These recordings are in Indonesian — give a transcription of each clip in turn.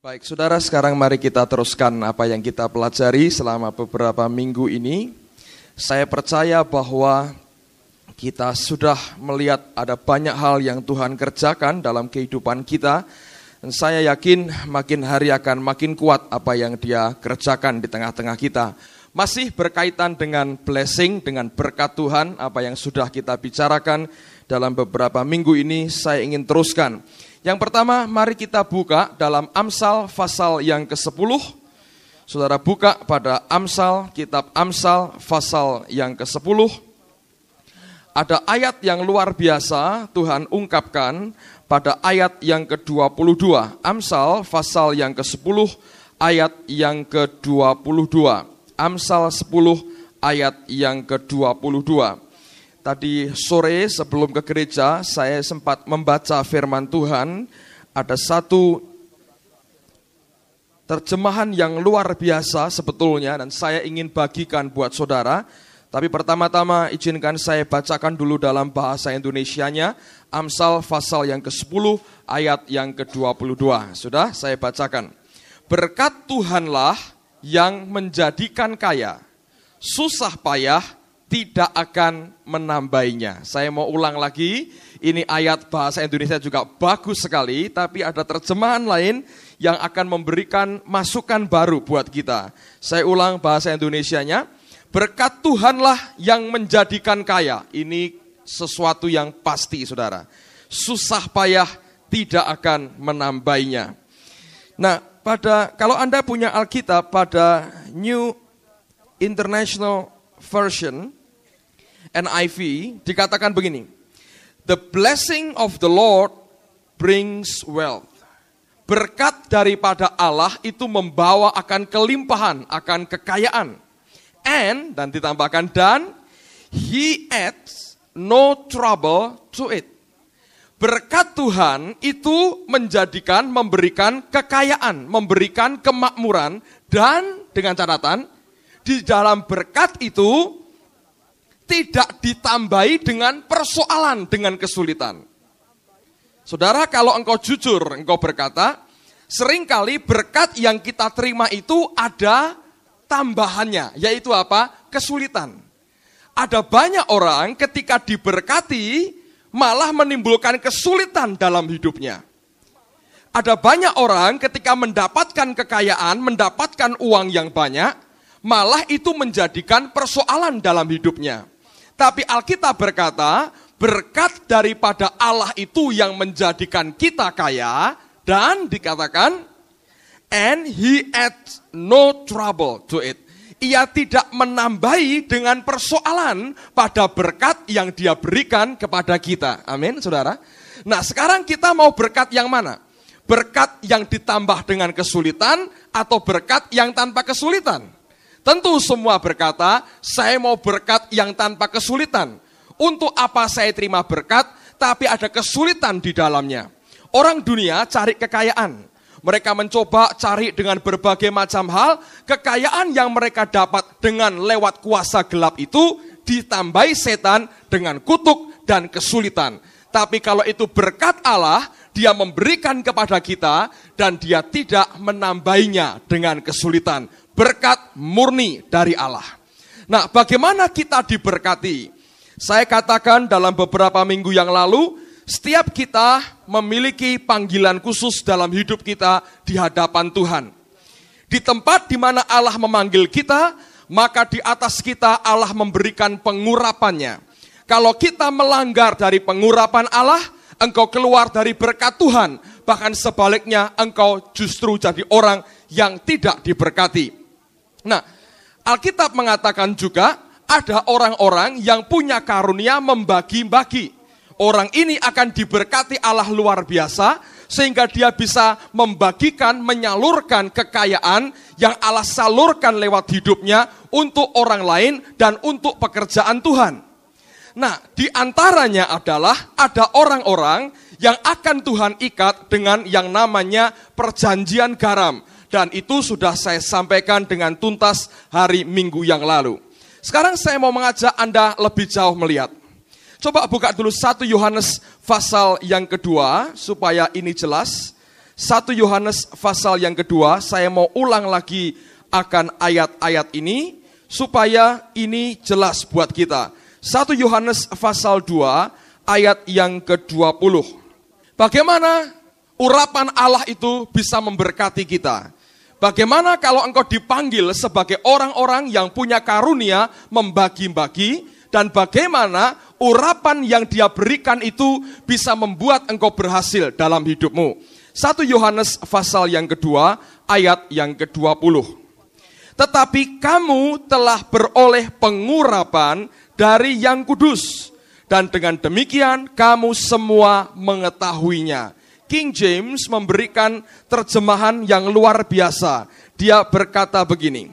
Baik, saudara, sekarang mari kita teruskan apa yang kita pelajari selama beberapa minggu ini. Saya percaya bahwa kita sudah melihat ada banyak hal yang Tuhan kerjakan dalam kehidupan kita. Dan saya yakin makin hari akan makin kuat apa yang Dia kerjakan di tengah-tengah kita. Masih berkaitan dengan blessing, dengan berkat Tuhan, apa yang sudah kita bicarakan dalam beberapa minggu ini, saya ingin teruskan. Yang pertama, mari kita buka dalam Amsal pasal yang ke-10. Saudara buka pada Amsal, kitab Amsal pasal yang ke-10. Ada ayat yang luar biasa Tuhan ungkapkan pada ayat yang ke-22. Amsal pasal yang ke-10 ayat yang ke-22. Amsal 10 ayat yang ke-22. Tadi sore sebelum ke gereja saya sempat membaca firman Tuhan. Ada satu terjemahan yang luar biasa sebetulnya dan saya ingin bagikan buat saudara. Tapi pertama-tama izinkan saya bacakan dulu dalam bahasa Indonesianya. Amsal pasal yang ke-10 ayat yang ke-22. Sudah saya bacakan. Berkat Tuhanlah yang menjadikan kaya, susah payah tidak akan menambainya. Saya mau ulang lagi, ini ayat bahasa Indonesia juga bagus sekali, tapi ada terjemahan lain yang akan memberikan masukan baru buat kita. Saya ulang bahasa Indonesianya, berkat Tuhanlah yang menjadikan kaya. Ini sesuatu yang pasti, saudara. Susah payah tidak akan menambainya. Nah, kalau Anda punya Alkitab pada New International Version, NIV, dikatakan begini, the blessing of the Lord brings wealth. Berkat daripada Allah itu membawa akan kelimpahan, akan kekayaan. Dan ditambahkan, dan he adds no trouble to it. Berkat Tuhan itu memberikan kekayaan, memberikan kemakmuran, dan dengan catatan, di dalam berkat itu tidak ditambahi dengan persoalan, dengan kesulitan. Saudara, kalau engkau jujur, engkau berkata, seringkali berkat yang kita terima itu ada tambahannya, yaitu apa? Kesulitan. Ada banyak orang ketika diberkati, malah menimbulkan kesulitan dalam hidupnya. Ada banyak orang ketika mendapatkan kekayaan, mendapatkan uang yang banyak, malah itu menjadikan persoalan dalam hidupnya. Tapi Alkitab berkata, berkat daripada Allah itu yang menjadikan kita kaya, dan dikatakan, and he adds no trouble to it. Ia tidak menambahi dengan persoalan pada berkat yang Dia berikan kepada kita. Amin, saudara. Nah, sekarang kita mau berkat yang mana? Berkat yang ditambah dengan kesulitan atau berkat yang tanpa kesulitan? Tentu semua berkata, saya mau berkat yang tanpa kesulitan. Untuk apa saya terima berkat, tapi ada kesulitan di dalamnya? Orang dunia cari kekayaan. Mereka mencoba cari dengan berbagai macam hal, kekayaan yang mereka dapat dengan lewat kuasa gelap itu, ditambahi setan dengan kutuk dan kesulitan. Tapi kalau itu berkat Allah, Dia memberikan kepada kita, dan Dia tidak menambahinya dengan kesulitan. Berkat murni dari Allah. Nah, bagaimana kita diberkati? Saya katakan dalam beberapa minggu yang lalu, setiap kita memiliki panggilan khusus dalam hidup kita di hadapan Tuhan. Di tempat di mana Allah memanggil kita, maka di atas kita Allah memberikan pengurapannya. Kalau kita melanggar dari pengurapan Allah, engkau keluar dari berkat Tuhan. Bahkan sebaliknya, engkau justru jadi orang yang tidak diberkati. Nah, Alkitab mengatakan juga ada orang-orang yang punya karunia membagi-bagi. Orang ini akan diberkati Allah luar biasa sehingga dia bisa membagikan, menyalurkan kekayaan yang Allah salurkan lewat hidupnya untuk orang lain dan untuk pekerjaan Tuhan. Nah, di antaranya adalah ada orang-orang yang akan Tuhan ikat dengan yang namanya perjanjian garam. Dan itu sudah saya sampaikan dengan tuntas hari Minggu yang lalu. Sekarang saya mau mengajak Anda lebih jauh melihat. Coba buka dulu 1 Yohanes pasal yang kedua, supaya ini jelas. 1 Yohanes pasal yang kedua, saya mau ulang lagi akan ayat-ayat ini, supaya ini jelas buat kita. 1 Yohanes pasal 2, ayat yang ke-20. Bagaimana urapan Allah itu bisa memberkati kita? Bagaimana kalau engkau dipanggil sebagai orang-orang yang punya karunia membagi-bagi, dan bagaimana urapan yang dia berikan itu bisa membuat engkau berhasil dalam hidupmu. 1 Yohanes pasal yang kedua, ayat yang ke-20. Tetapi kamu telah beroleh pengurapan dari yang kudus, dan dengan demikian kamu semua mengetahuinya. King James memberikan terjemahan yang luar biasa. Dia berkata begini,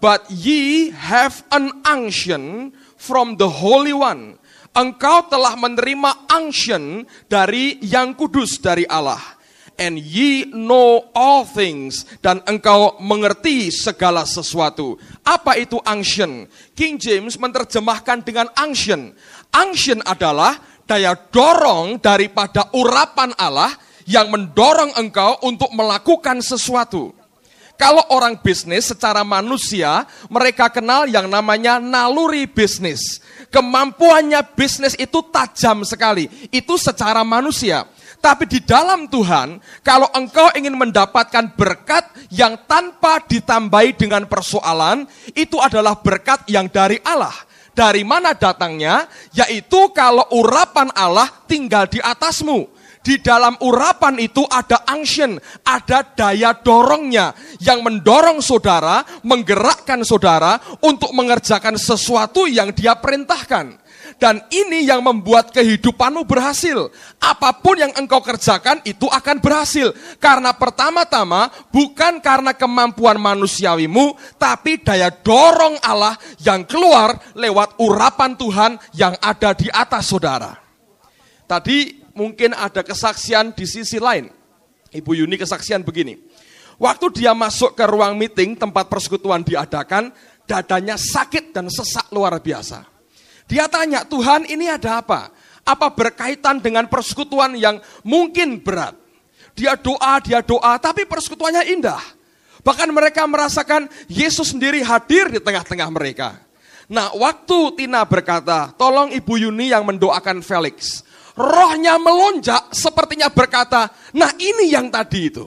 but ye have an unction from the Holy One. Engkau telah menerima unction dari yang kudus, dari Allah. And ye know all things, dan engkau mengerti segala sesuatu. Apa itu unction? King James menerjemahkan dengan unction. Unction adalah daya dorong daripada urapan Allah yang mendorong engkau untuk melakukan sesuatu. Kalau orang bisnis secara manusia, mereka kenal yang namanya naluri bisnis. Kemampuannya bisnis itu tajam sekali. Itu secara manusia. Tapi di dalam Tuhan, kalau engkau ingin mendapatkan berkat yang tanpa ditambahi dengan persoalan, itu adalah berkat yang dari Allah. Dari mana datangnya? Yaitu kalau urapan Allah tinggal di atasmu. Di dalam urapan itu ada unction, ada daya dorongnya yang mendorong saudara, menggerakkan saudara untuk mengerjakan sesuatu yang dia perintahkan. Dan ini yang membuat kehidupanmu berhasil. Apapun yang engkau kerjakan itu akan berhasil. Karena pertama-tama bukan karena kemampuan manusiawimu, tapi daya dorong Allah yang keluar lewat urapan Tuhan yang ada di atas saudara. Tadi mungkin ada kesaksian di sisi lain. Ibu Yuni kesaksian begini. Waktu dia masuk ke ruang meeting tempat persekutuan diadakan, dadanya sakit dan sesak luar biasa. Dia tanya, Tuhan ini ada apa? Apa berkaitan dengan persekutuan yang mungkin berat? Dia doa, tapi persekutuannya indah. Bahkan mereka merasakan Yesus sendiri hadir di tengah-tengah mereka. Nah, waktu Tina berkata, tolong Ibu Yuni yang mendoakan Felix. Rohnya melonjak sepertinya berkata, nah ini yang tadi itu.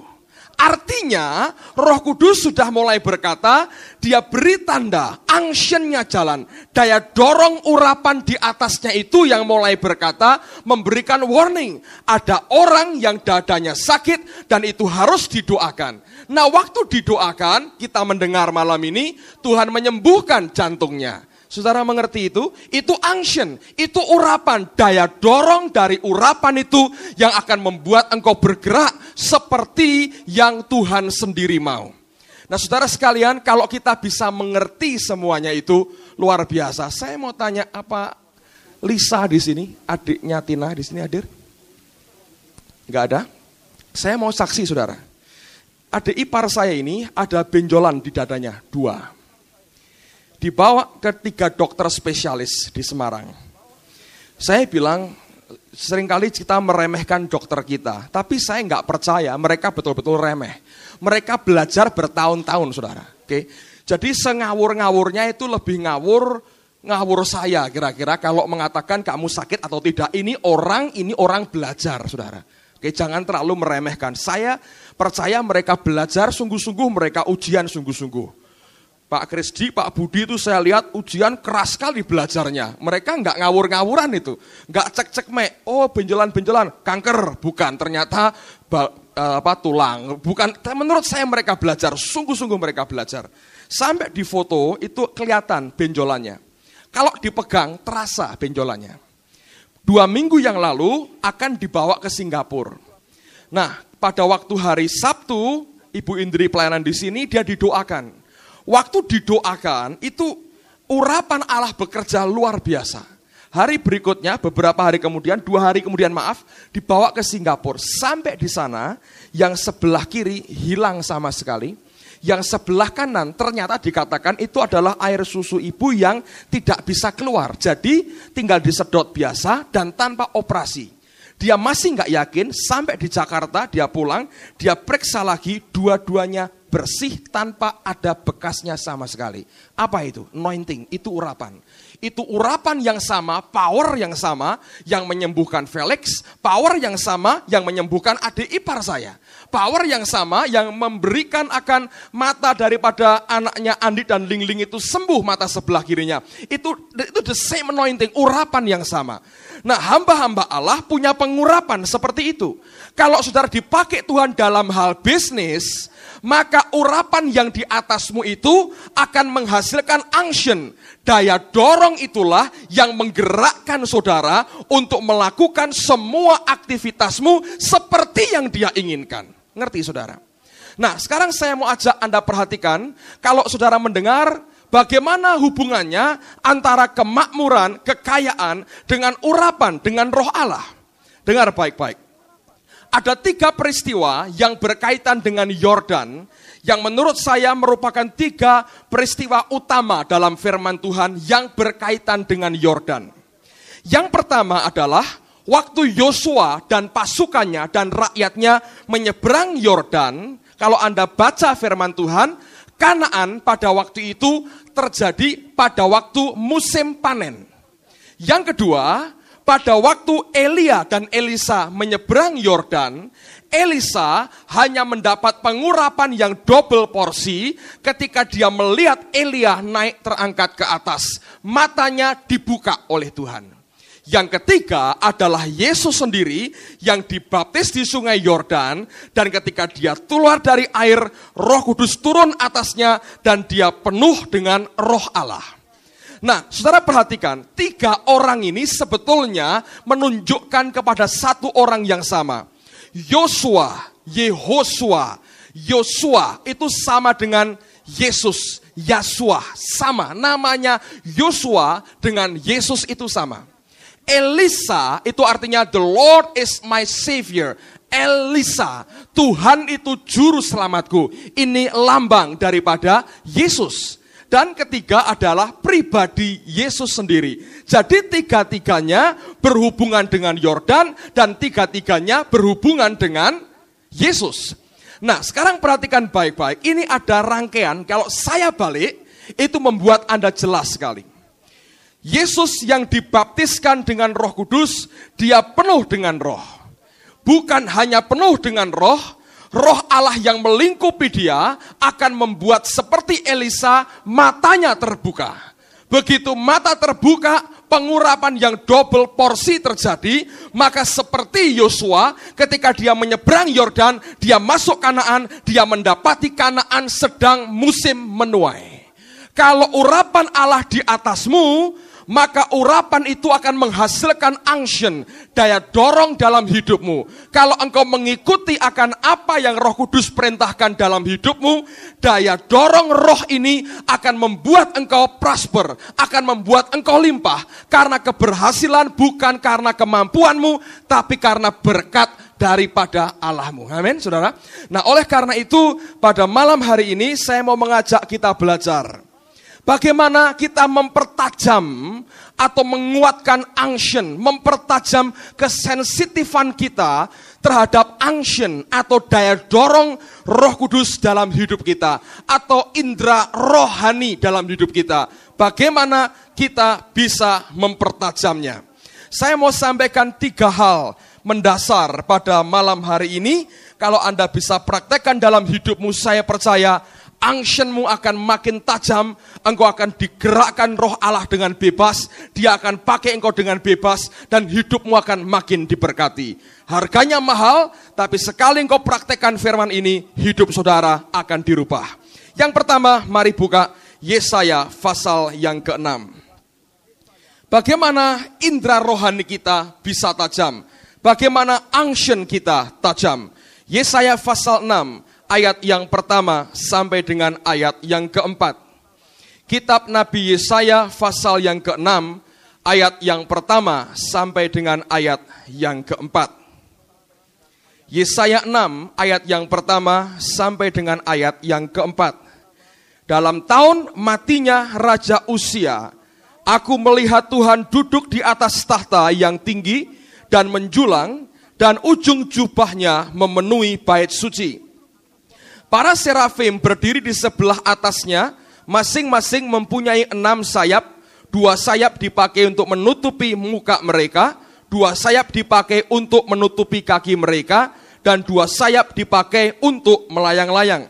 Artinya Roh Kudus sudah mulai berkata, dia beri tanda, unction-nya jalan. Daya dorong urapan di atasnya itu yang mulai berkata, memberikan warning. Ada orang yang dadanya sakit dan itu harus didoakan. Nah waktu didoakan, kita mendengar malam ini, Tuhan menyembuhkan jantungnya. Saudara mengerti itu? Itu unction, itu urapan, daya dorong dari urapan itu yang akan membuat engkau bergerak seperti yang Tuhan sendiri mau. Nah saudara sekalian, kalau kita bisa mengerti semuanya itu luar biasa. Saya mau tanya, apa Lisa di sini, adiknya Tina di sini hadir? Enggak ada? Saya mau saksi saudara. Adik ipar saya ini ada benjolan di dadanya, 2. Dibawa ke 3 dokter spesialis di Semarang. Saya bilang, seringkali kita meremehkan dokter kita, tapi saya nggak percaya mereka betul-betul remeh. Mereka belajar bertahun-tahun, saudara. Oke, jadi sengawur-ngawurnya itu lebih ngawur saya kira-kira kalau mengatakan kamu sakit atau tidak. Ini orang belajar, saudara. Oke, jangan terlalu meremehkan. Saya percaya mereka belajar sungguh-sungguh, mereka ujian sungguh-sungguh. Pak Krisdi, Pak Budi itu saya lihat ujian keras sekali belajarnya. Mereka nggak ngawur-ngawuran itu. Nggak cek-cek benjolan-benjolan, kanker. Bukan, ternyata tulang. Bukan, menurut saya mereka belajar, sungguh-sungguh mereka belajar. Sampai di foto itu kelihatan benjolannya. Kalau dipegang, terasa benjolannya. 2 minggu yang lalu akan dibawa ke Singapura. Nah, pada waktu hari Sabtu, Ibu Indri pelayanan di sini, dia didoakan. Waktu didoakan, itu urapan Allah bekerja luar biasa. Hari berikutnya, beberapa hari kemudian, 2 hari kemudian dibawa ke Singapura. Sampai di sana, yang sebelah kiri hilang sama sekali. Yang sebelah kanan ternyata dikatakan itu adalah air susu ibu yang tidak bisa keluar. Jadi tinggal disedot biasa dan tanpa operasi. Dia masih nggak yakin, sampai di Jakarta dia pulang, dia periksa lagi, dua-duanya bersih tanpa ada bekasnya sama sekali. Apa itu? Anointing, itu urapan. Itu urapan yang sama, power yang sama, yang menyembuhkan Felix, power yang sama, yang menyembuhkan adik ipar saya. Power yang sama, yang memberikan akan mata daripada anaknya Andi dan Lingling itu sembuh mata sebelah kirinya. Itu the same anointing, urapan yang sama. Nah, hamba-hamba Allah punya pengurapan seperti itu. Kalau saudara dipakai Tuhan dalam hal bisnis, maka urapan yang di atasmu itu akan menghasilkan unction. Daya dorong itulah yang menggerakkan saudara untuk melakukan semua aktivitasmu seperti yang dia inginkan. Ngerti saudara? Nah, sekarang saya mau ajak Anda perhatikan, kalau saudara mendengar bagaimana hubungannya antara kemakmuran, kekayaan dengan urapan, dengan roh Allah. Dengar baik-baik. Ada 3 peristiwa yang berkaitan dengan Yordan, yang menurut saya merupakan 3 peristiwa utama dalam firman Tuhan yang berkaitan dengan Yordan. Yang pertama adalah waktu Yosua dan pasukannya dan rakyatnya menyeberang Yordan. Kalau Anda baca firman Tuhan, Kanaan pada waktu itu terjadi pada waktu musim panen. Yang kedua, pada waktu Elia dan Elisa menyeberang Yordan, Elisa hanya mendapat pengurapan yang double porsi ketika dia melihat Elia naik terangkat ke atas. Matanya dibuka oleh Tuhan. Yang ketiga adalah Yesus sendiri yang dibaptis di sungai Yordan, dan ketika dia keluar dari air, Roh Kudus turun atasnya dan dia penuh dengan Roh Allah. Nah, saudara perhatikan, 3 orang ini sebetulnya menunjukkan kepada satu orang yang sama. Yosua, Yehosua, Yosua itu sama dengan Yesus, Yasua, sama. Namanya Yosua dengan Yesus itu sama. Elisa itu artinya the Lord is my Savior. Elisa, Tuhan itu juru selamatku. Ini lambang daripada Yesus. Dan ketiga adalah pribadi Yesus sendiri. Jadi 3-tiganya berhubungan dengan Yordan dan 3-tiganya berhubungan dengan Yesus. Nah, sekarang perhatikan baik-baik. Ini ada rangkaian, kalau saya balik, itu membuat Anda jelas sekali. Yesus yang dibaptiskan dengan Roh Kudus, dia penuh dengan roh. Bukan hanya penuh dengan roh, Roh Allah yang melingkupi dia akan membuat seperti Elisa, matanya terbuka. Begitu mata terbuka, pengurapan yang double porsi terjadi, maka seperti Yosua ketika dia menyeberang Yordan, dia masuk Kanaan, dia mendapati Kanaan sedang musim menuai. Kalau urapan Allah di atasmu, maka urapan itu akan menghasilkan unction, daya dorong dalam hidupmu. Kalau engkau mengikuti akan apa yang Roh Kudus perintahkan dalam hidupmu, daya dorong roh ini akan membuat engkau prosper, akan membuat engkau limpah. Karena keberhasilan bukan karena kemampuanmu, tapi karena berkat daripada Allahmu. Amin, saudara. Nah, oleh karena itu, pada malam hari ini saya mau mengajak kita belajar bagaimana kita mempertajam atau menguatkan unction, mempertajam kesensitifan kita terhadap unction atau daya dorong Roh Kudus dalam hidup kita, atau indera rohani dalam hidup kita. Bagaimana kita bisa mempertajamnya? Saya mau sampaikan 3 hal mendasar pada malam hari ini. Kalau Anda bisa praktekkan dalam hidupmu, saya percaya unction-mu akan makin tajam, engkau akan digerakkan Roh Allah dengan bebas, dia akan pakai engkau dengan bebas, dan hidupmu akan makin diberkati. Harganya mahal, tapi sekali engkau praktekkan firman ini, hidup saudara akan dirubah. Yang pertama, mari buka Yesaya pasal yang ke-6. Bagaimana indera rohani kita bisa tajam? Bagaimana unction kita tajam? Yesaya pasal 6. Ayat yang pertama sampai dengan ayat yang keempat. Kitab Nabi Yesaya pasal yang ke-6, ayat yang pertama sampai dengan ayat yang keempat. Yesaya 6, ayat yang pertama sampai dengan ayat yang keempat. Dalam tahun matinya Raja Uzia, aku melihat Tuhan duduk di atas tahta yang tinggi dan menjulang, dan ujung jubahnya memenuhi bait suci. Para serafim berdiri di sebelah atasnya, masing-masing mempunyai 6 sayap. 2 sayap dipakai untuk menutupi muka mereka, 2 sayap dipakai untuk menutupi kaki mereka, dan 2 sayap dipakai untuk melayang-layang.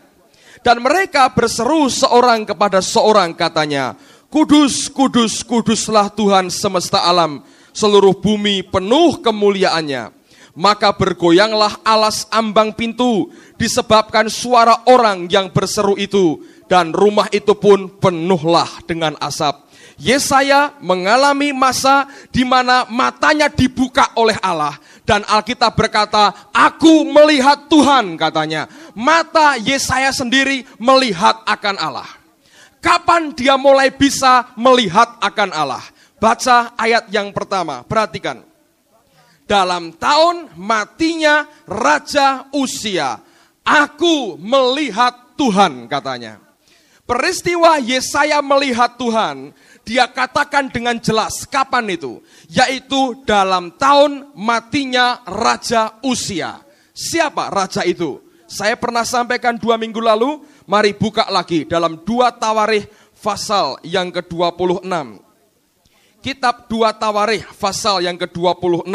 Dan mereka berseru seorang kepada seorang, katanya, Kudus, kudus, kuduslah Tuhan semesta alam, seluruh bumi penuh kemuliaannya. Maka bergoyanglah alas ambang pintu disebabkan suara orang yang berseru itu, dan rumah itu pun penuhlah dengan asap. Yesaya mengalami masa di mana matanya dibuka oleh Allah, dan Alkitab berkata, aku melihat Tuhan, katanya. Mata Yesaya sendiri melihat akan Allah. Kapan dia mulai bisa melihat akan Allah? Baca ayat yang pertama, perhatikan. Dalam tahun matinya Raja Uzia, aku melihat Tuhan, katanya. Peristiwa Yesaya melihat Tuhan, dia katakan dengan jelas kapan itu, yaitu dalam tahun matinya Raja Uzia. Siapa raja itu? Saya pernah sampaikan 2 minggu lalu, mari buka lagi dalam 2 Tawarikh pasal yang ke-26. Kitab 2 Tawarikh pasal yang ke-26,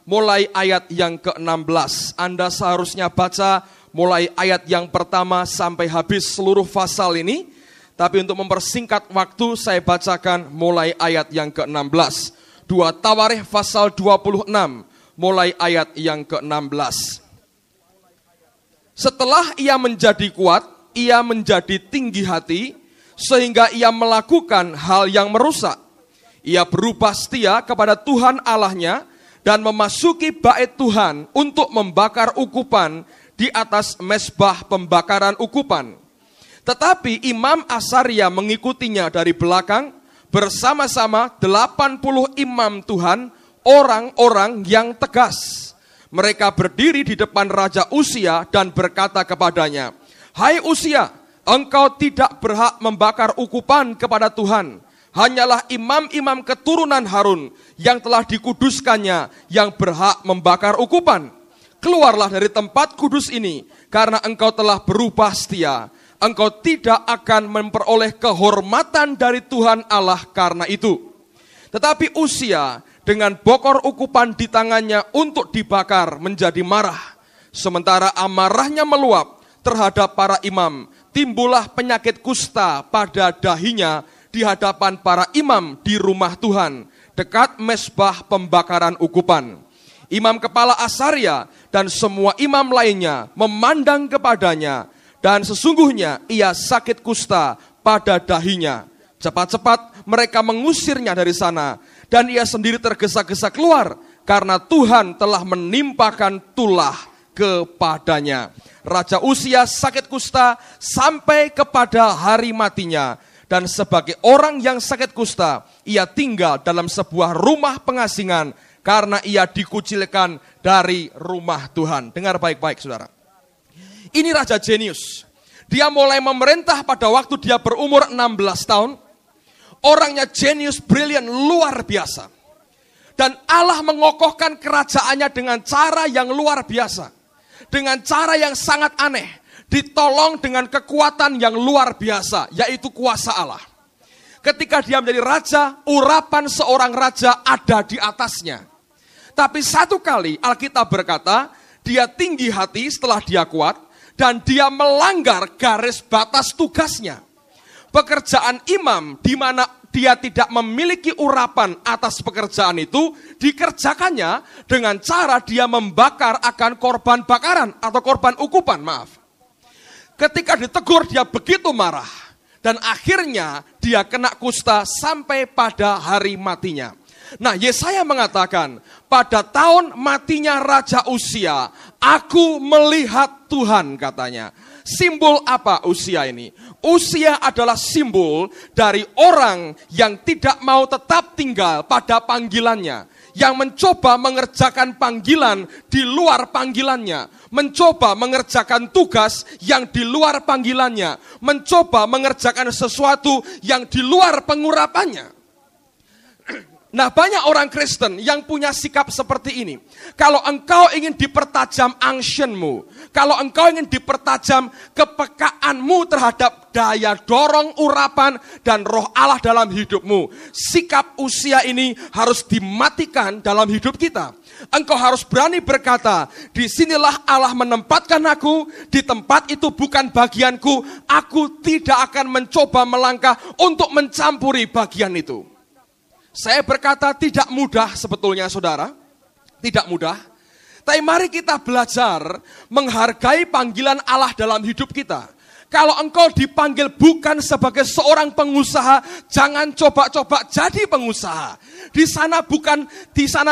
mulai ayat yang ke-16. Anda seharusnya baca mulai ayat yang pertama sampai habis seluruh pasal ini. Tapi untuk mempersingkat waktu, saya bacakan mulai ayat yang ke-16. 2 Tawarikh pasal 26, mulai ayat yang ke-16. Setelah ia menjadi kuat, ia menjadi tinggi hati, sehingga ia melakukan hal yang merusak. Ia berubah setia kepada Tuhan Allahnya, dan memasuki bait Tuhan untuk membakar ukupan di atas mezbah pembakaran ukupan. Tetapi Imam Asaria mengikutinya dari belakang, bersama-sama 80 imam Tuhan, orang-orang yang tegas. Mereka berdiri di depan Raja Uzia dan berkata kepadanya, Hai Uzia, engkau tidak berhak membakar ukupan kepada Tuhan. Hanyalah imam-imam keturunan Harun yang telah dikuduskannya yang berhak membakar ukupan. Keluarlah dari tempat kudus ini, karena engkau telah berubah setia. Engkau tidak akan memperoleh kehormatan dari Tuhan Allah karena itu. Tetapi Uzia dengan bokor ukupan di tangannya untuk dibakar menjadi marah. Sementara amarahnya meluap terhadap para imam, timbullah penyakit kusta pada dahinya di hadapan para imam di rumah Tuhan, dekat mezbah pembakaran ukupan. Imam kepala Asaria dan semua imam lainnya memandang kepadanya, dan sesungguhnya ia sakit kusta pada dahinya. Cepat-cepat mereka mengusirnya dari sana, dan ia sendiri tergesa-gesa keluar, karena Tuhan telah menimpakan tulah kepadanya. Raja Uzia sakit kusta sampai kepada hari matinya. Dan sebagai orang yang sakit kusta, ia tinggal dalam sebuah rumah pengasingan karena ia dikucilkan dari rumah Tuhan. Dengar baik-baik saudara. Ini Raja jenius. Dia mulai memerintah pada waktu dia berumur 16 tahun. Orangnya jenius, brilian, luar biasa. Dan Allah mengokohkan kerajaannya dengan cara yang luar biasa. Dengan cara yang sangat aneh. Ditolong dengan kekuatan yang luar biasa, yaitu kuasa Allah. Ketika dia menjadi raja, urapan seorang raja ada di atasnya. Tapi satu kali Alkitab berkata, dia tinggi hati setelah dia kuat, dan dia melanggar garis batas tugasnya. Pekerjaan imam di mana dia tidak memiliki urapan atas pekerjaan itu, dikerjakannya dengan cara dia membakar akan korban bakaran atau korban ukupan, maaf. Ketika ditegur dia begitu marah, dan akhirnya dia kena kusta sampai pada hari matinya. Nah, Yesaya mengatakan, pada tahun matinya Raja Uzia, aku melihat Tuhan, katanya. Simbol apa Uzia ini? Uzia adalah simbol dari orang yang tidak mau tetap tinggal pada panggilannya, yang mencoba mengerjakan panggilan di luar panggilannya, mencoba mengerjakan tugas yang di luar panggilannya, mencoba mengerjakan sesuatu yang di luar pengurapannya. Nah, banyak orang Kristen yang punya sikap seperti ini. Kalau engkau ingin dipertajam angsyenmu, kalau engkau ingin dipertajam kepekaanmu terhadap daya dorong urapan dan roh Allah dalam hidupmu, sikap usia ini harus dimatikan dalam hidup kita. Engkau harus berani berkata, disinilah Allah menempatkan aku, di tempat itu bukan bagianku, aku tidak akan mencoba melangkah untuk mencampuri bagian itu. Saya berkata tidak mudah sebetulnya saudara, tidak mudah. Tapi mari kita belajar menghargai panggilan Allah dalam hidup kita. Kalau engkau dipanggil bukan sebagai seorang pengusaha, jangan coba-coba jadi pengusaha. Di sana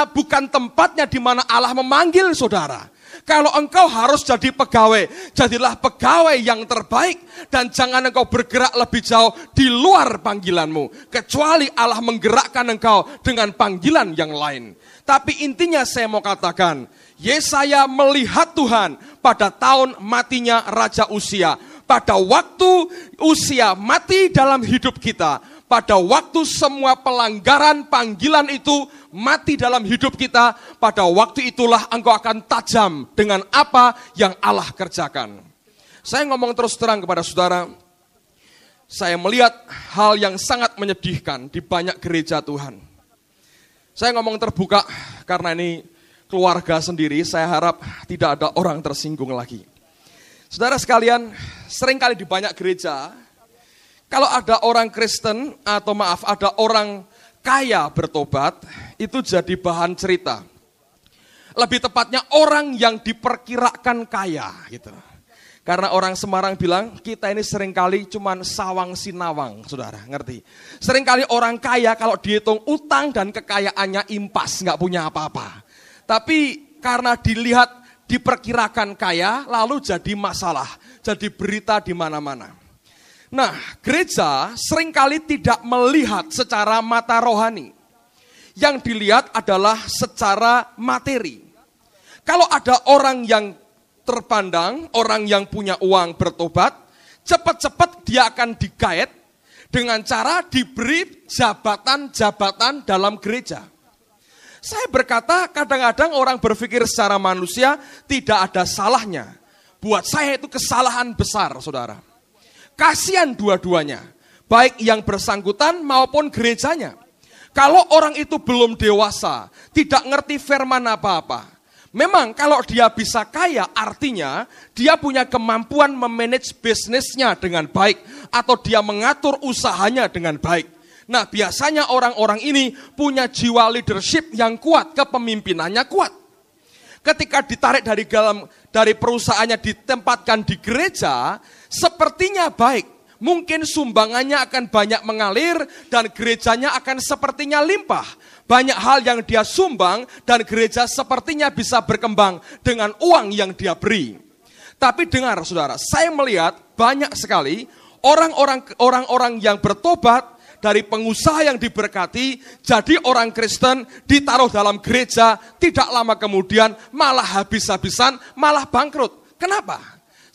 bukan tempatnya di mana Allah memanggil saudara. Kalau engkau harus jadi pegawai, jadilah pegawai yang terbaik. Dan jangan engkau bergerak lebih jauh di luar panggilanmu. Kecuali Allah menggerakkan engkau dengan panggilan yang lain. Tapi intinya saya mau katakan, Yesaya melihat Tuhan pada tahun matinya Raja Uzia. Pada waktu Uzia mati dalam hidup kita, pada waktu semua pelanggaran panggilan itu mati dalam hidup kita, pada waktu itulah engkau akan tajam dengan apa yang Allah kerjakan. Saya ngomong terus terang kepada saudara, saya melihat hal yang sangat menyedihkan di banyak gereja Tuhan. Saya ngomong terbuka karena ini keluarga sendiri, saya harap tidak ada orang tersinggung lagi. Saudara sekalian, seringkali di banyak gereja, kalau ada orang Kristen atau ada orang kaya bertobat, itu jadi bahan cerita. Lebih tepatnya orang yang diperkirakan kaya gitu. Karena orang Semarang bilang, kita ini seringkali cuman sawang sinawang, saudara, ngerti? Seringkali orang kaya kalau dihitung utang dan kekayaannya impas, nggak punya apa-apa. Tapi karena dilihat diperkirakan kaya, lalu jadi masalah, jadi berita di mana-mana. Nah, gereja seringkali tidak melihat secara mata rohani. Yang dilihat adalah secara materi. Kalau ada orang yang terpandang, orang yang punya uang bertobat, cepat-cepat dia akan digait dengan cara diberi jabatan-jabatan dalam gereja. Saya berkata, kadang-kadang orang berpikir secara manusia tidak ada salahnya. Buat saya itu kesalahan besar, saudara. Kasihan dua-duanya, baik yang bersangkutan maupun gerejanya. Kalau orang itu belum dewasa, tidak ngerti firman apa-apa. Memang kalau dia bisa kaya, artinya dia punya kemampuan memanage bisnisnya dengan baik. Atau dia mengatur usahanya dengan baik. Nah, biasanya orang-orang ini punya jiwa leadership yang kuat, kepemimpinannya kuat. Ketika ditarik dari perusahaannya ditempatkan di gereja, sepertinya baik. Mungkin sumbangannya akan banyak mengalir dan gerejanya akan sepertinya limpah. Banyak hal yang dia sumbang dan gereja sepertinya bisa berkembang dengan uang yang dia beri. Tapi dengar saudara, saya melihat banyak sekali orang-orang yang bertobat, dari pengusaha yang diberkati, jadi orang Kristen, ditaruh dalam gereja, tidak lama kemudian malah habis-habisan, malah bangkrut. Kenapa?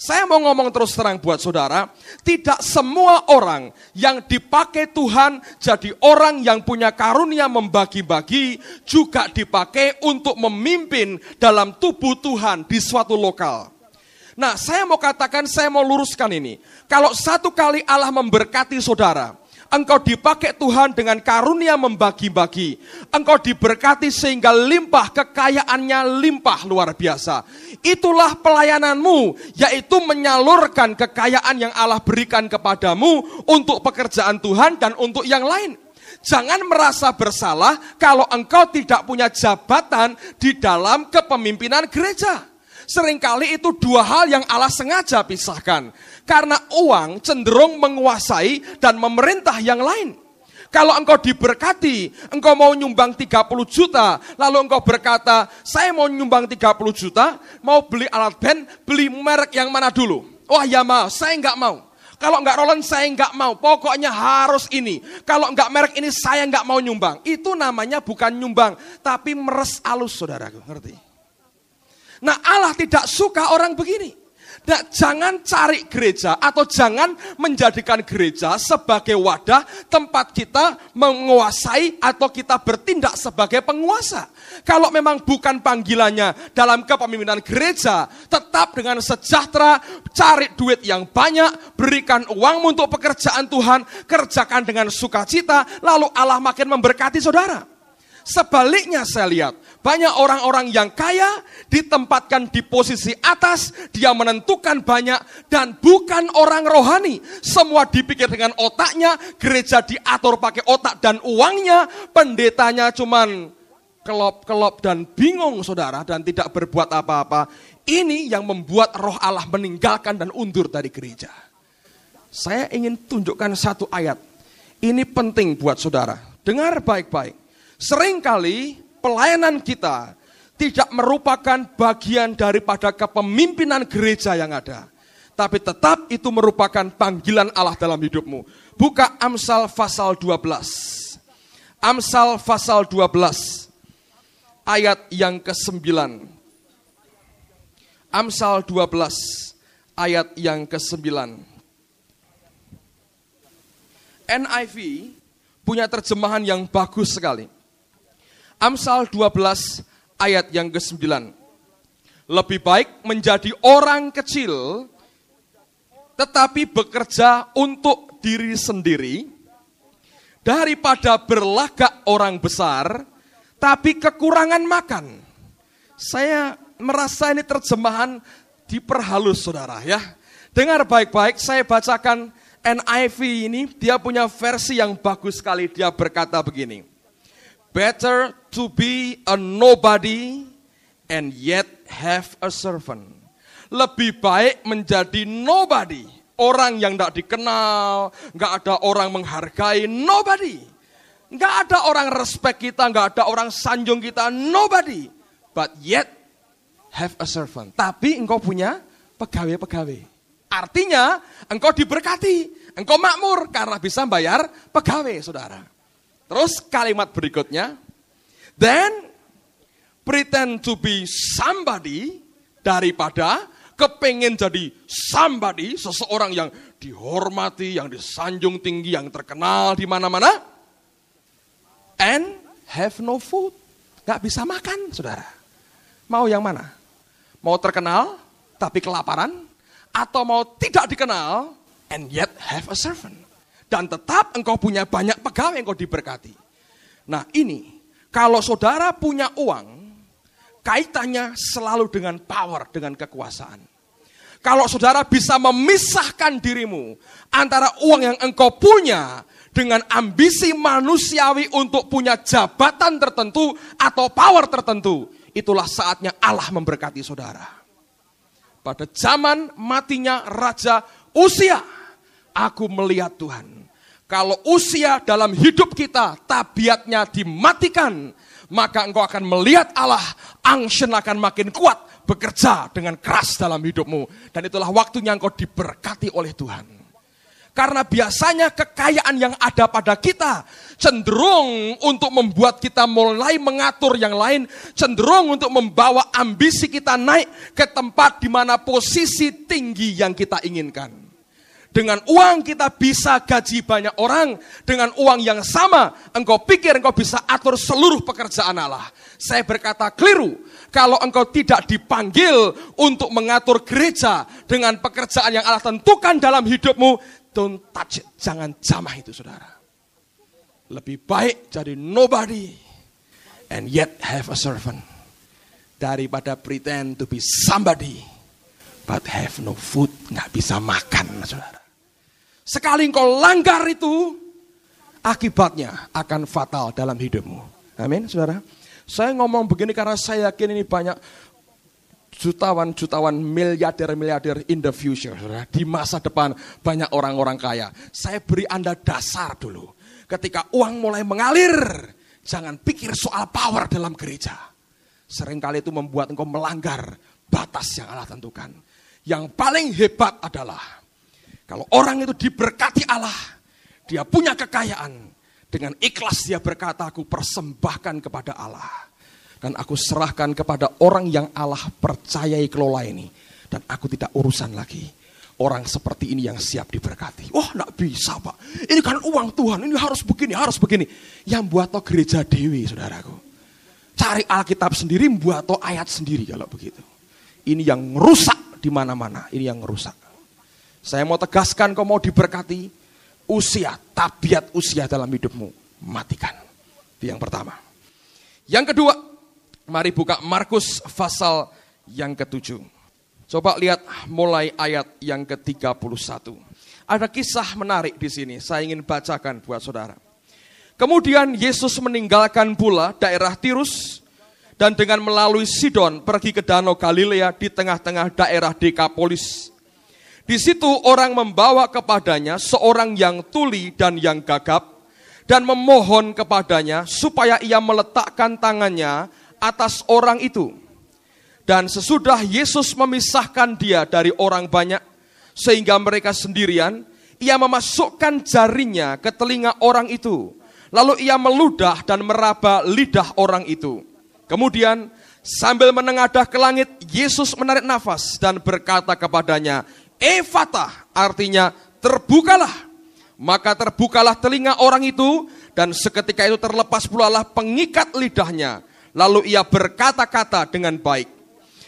Saya mau ngomong terus terang buat saudara, tidak semua orang yang dipakai Tuhan jadi orang yang punya karunia membagi-bagi, juga dipakai untuk memimpin dalam tubuh Tuhan di suatu lokal. Nah, saya mau katakan, saya mau luruskan ini. Kalau satu kali Allah memberkati saudara, engkau dipakai Tuhan dengan karunia membagi-bagi. Engkau diberkati sehingga limpah, kekayaannya limpah luar biasa. Itulah pelayananmu, yaitu menyalurkan kekayaan yang Allah berikan kepadamu untuk pekerjaan Tuhan dan untuk yang lain. Jangan merasa bersalah kalau engkau tidak punya jabatan di dalam kepemimpinan gereja. Seringkali itu dua hal yang Allah sengaja pisahkan. Karena uang cenderung menguasai dan memerintah yang lain. Kalau engkau diberkati, engkau mau nyumbang 30 juta, lalu engkau berkata, saya mau nyumbang 30 juta, mau beli alat band, beli merek yang mana dulu? Wah ya mau, saya enggak mau. Kalau enggak Roland saya enggak mau, pokoknya harus ini. Kalau enggak merek ini saya enggak mau nyumbang. Itu namanya bukan nyumbang, tapi meres alus saudaraku, ngerti? Nah Allah tidak suka orang begini. Nah, jangan cari gereja atau jangan menjadikan gereja sebagai wadah tempat kita menguasai atau kita bertindak sebagai penguasa. Kalau memang bukan panggilannya dalam kepemimpinan gereja, tetap dengan sejahtera, cari duit yang banyak, berikan uang untuk pekerjaan Tuhan, kerjakan dengan sukacita, lalu Allah makin memberkati saudara. Sebaliknya saya lihat, banyak orang-orang yang kaya ditempatkan di posisi atas, dia menentukan banyak dan bukan orang rohani. Semua dipikir dengan otaknya, gereja diatur pakai otak dan uangnya, pendetanya cuman kelop-kelop dan bingung saudara dan tidak berbuat apa-apa. Ini yang membuat roh Allah meninggalkan dan undur dari gereja. Saya ingin tunjukkan satu ayat. Ini penting buat saudara. Dengar baik-baik. Seringkali pelayanan kita tidak merupakan bagian daripada kepemimpinan gereja yang ada. Tapi tetap itu merupakan panggilan Allah dalam hidupmu. Buka Amsal pasal 12. Amsal pasal 12. Ayat yang ke-9. Amsal 12. Ayat yang ke-9. NIV punya terjemahan yang bagus sekali. Amsal 12 ayat yang ke-9. Lebih baik menjadi orang kecil tetapi bekerja untuk diri sendiri daripada berlagak orang besar tapi kekurangan makan. Saya merasa ini terjemahan diperhalus saudara ya. Dengar baik-baik, saya bacakan NIV ini, dia punya versi yang bagus sekali. Dia berkata begini. Better to be a nobody and yet have a servant. Lebih baik menjadi nobody, orang yang tidak dikenal, nggak ada orang menghargai, nobody. Nggak ada orang respect kita, nggak ada orang sanjung kita, nobody. But yet have a servant. Tapi engkau punya pegawai-pegawai. Artinya engkau diberkati, engkau makmur karena bisa bayar pegawai saudara. Terus kalimat berikutnya, then pretend to be somebody daripada kepengen jadi somebody, seseorang yang dihormati, yang disanjung tinggi, yang terkenal di mana-mana, and have no food, gak bisa makan, saudara. Mau yang mana? Mau terkenal tapi kelaparan, atau mau tidak dikenal and yet have a servant? Dan tetap engkau punya banyak pegawai yang engkau diberkati. Nah ini, kalau saudara punya uang, kaitannya selalu dengan power, dengan kekuasaan. Kalau saudara bisa memisahkan dirimu antara uang yang engkau punya dengan ambisi manusiawi untuk punya jabatan tertentu atau power tertentu, itulah saatnya Allah memberkati saudara. Pada zaman matinya Raja Uzia, aku melihat Tuhan. Kalau Uzia dalam hidup kita tabiatnya dimatikan, maka engkau akan melihat Allah, unction akan makin kuat, bekerja dengan keras dalam hidupmu. Dan itulah waktunya engkau diberkati oleh Tuhan. Karena biasanya kekayaan yang ada pada kita cenderung untuk membuat kita mulai mengatur yang lain, cenderung untuk membawa ambisi kita naik ke tempat di mana posisi tinggi yang kita inginkan. Dengan uang kita bisa gaji banyak orang. Dengan uang yang sama, engkau pikir engkau bisa atur seluruh pekerjaan Allah. Saya berkata keliru. Kalau engkau tidak dipanggil untuk mengatur gereja dengan pekerjaan yang Allah tentukan dalam hidupmu, don't touch it. Jangan jamah itu saudara. Lebih baik jadi nobody and yet have a servant. Daripada pretend to be somebody but have no food. Nggak bisa makan saudara. Sekali engkau langgar itu, akibatnya akan fatal dalam hidupmu. Amin, saudara. Saya ngomong begini karena saya yakin ini banyak jutawan-jutawan miliarder-miliarder in the future. Saudara. Di masa depan banyak orang-orang kaya. Saya beri Anda dasar dulu. Ketika uang mulai mengalir, jangan pikir soal power dalam gereja. Seringkali itu membuat engkau melanggar batas yang Allah tentukan. Yang paling hebat adalah kalau orang itu diberkati Allah, dia punya kekayaan. Dengan ikhlas dia berkata, aku persembahkan kepada Allah. Dan aku serahkan kepada orang yang Allah percayai kelola ini. Dan aku tidak urusan lagi. Orang seperti ini yang siap diberkati. Wah, enggak bisa Pak. Ini kan uang Tuhan, ini harus begini, harus begini. Yang buat toh gereja dewi, saudaraku. Cari Alkitab sendiri, buat toh ayat sendiri kalau begitu. Ini yang rusak di mana-mana, ini yang rusak. Saya mau tegaskan, kau mau diberkati, usia, tabiat usia dalam hidupmu, matikan. Itu yang pertama. Yang kedua, mari buka Markus pasal yang ke-7. Coba lihat mulai ayat yang ke-31. Ada kisah menarik di sini, saya ingin bacakan buat saudara. Kemudian Yesus meninggalkan pula daerah Tirus dan dengan melalui Sidon pergi ke Danau Galilea di tengah-tengah daerah Dekapolis. Di situ orang membawa kepadanya seorang yang tuli dan yang gagap dan memohon kepadanya supaya ia meletakkan tangannya atas orang itu. Dan sesudah Yesus memisahkan dia dari orang banyak, sehingga mereka sendirian, ia memasukkan jarinya ke telinga orang itu. Lalu ia meludah dan meraba lidah orang itu. Kemudian sambil menengadah ke langit, Yesus menarik nafas dan berkata kepadanya, Efatah, artinya terbukalah. Maka terbukalah telinga orang itu, dan seketika itu terlepas pula lah pengikat lidahnya. Lalu ia berkata-kata dengan baik.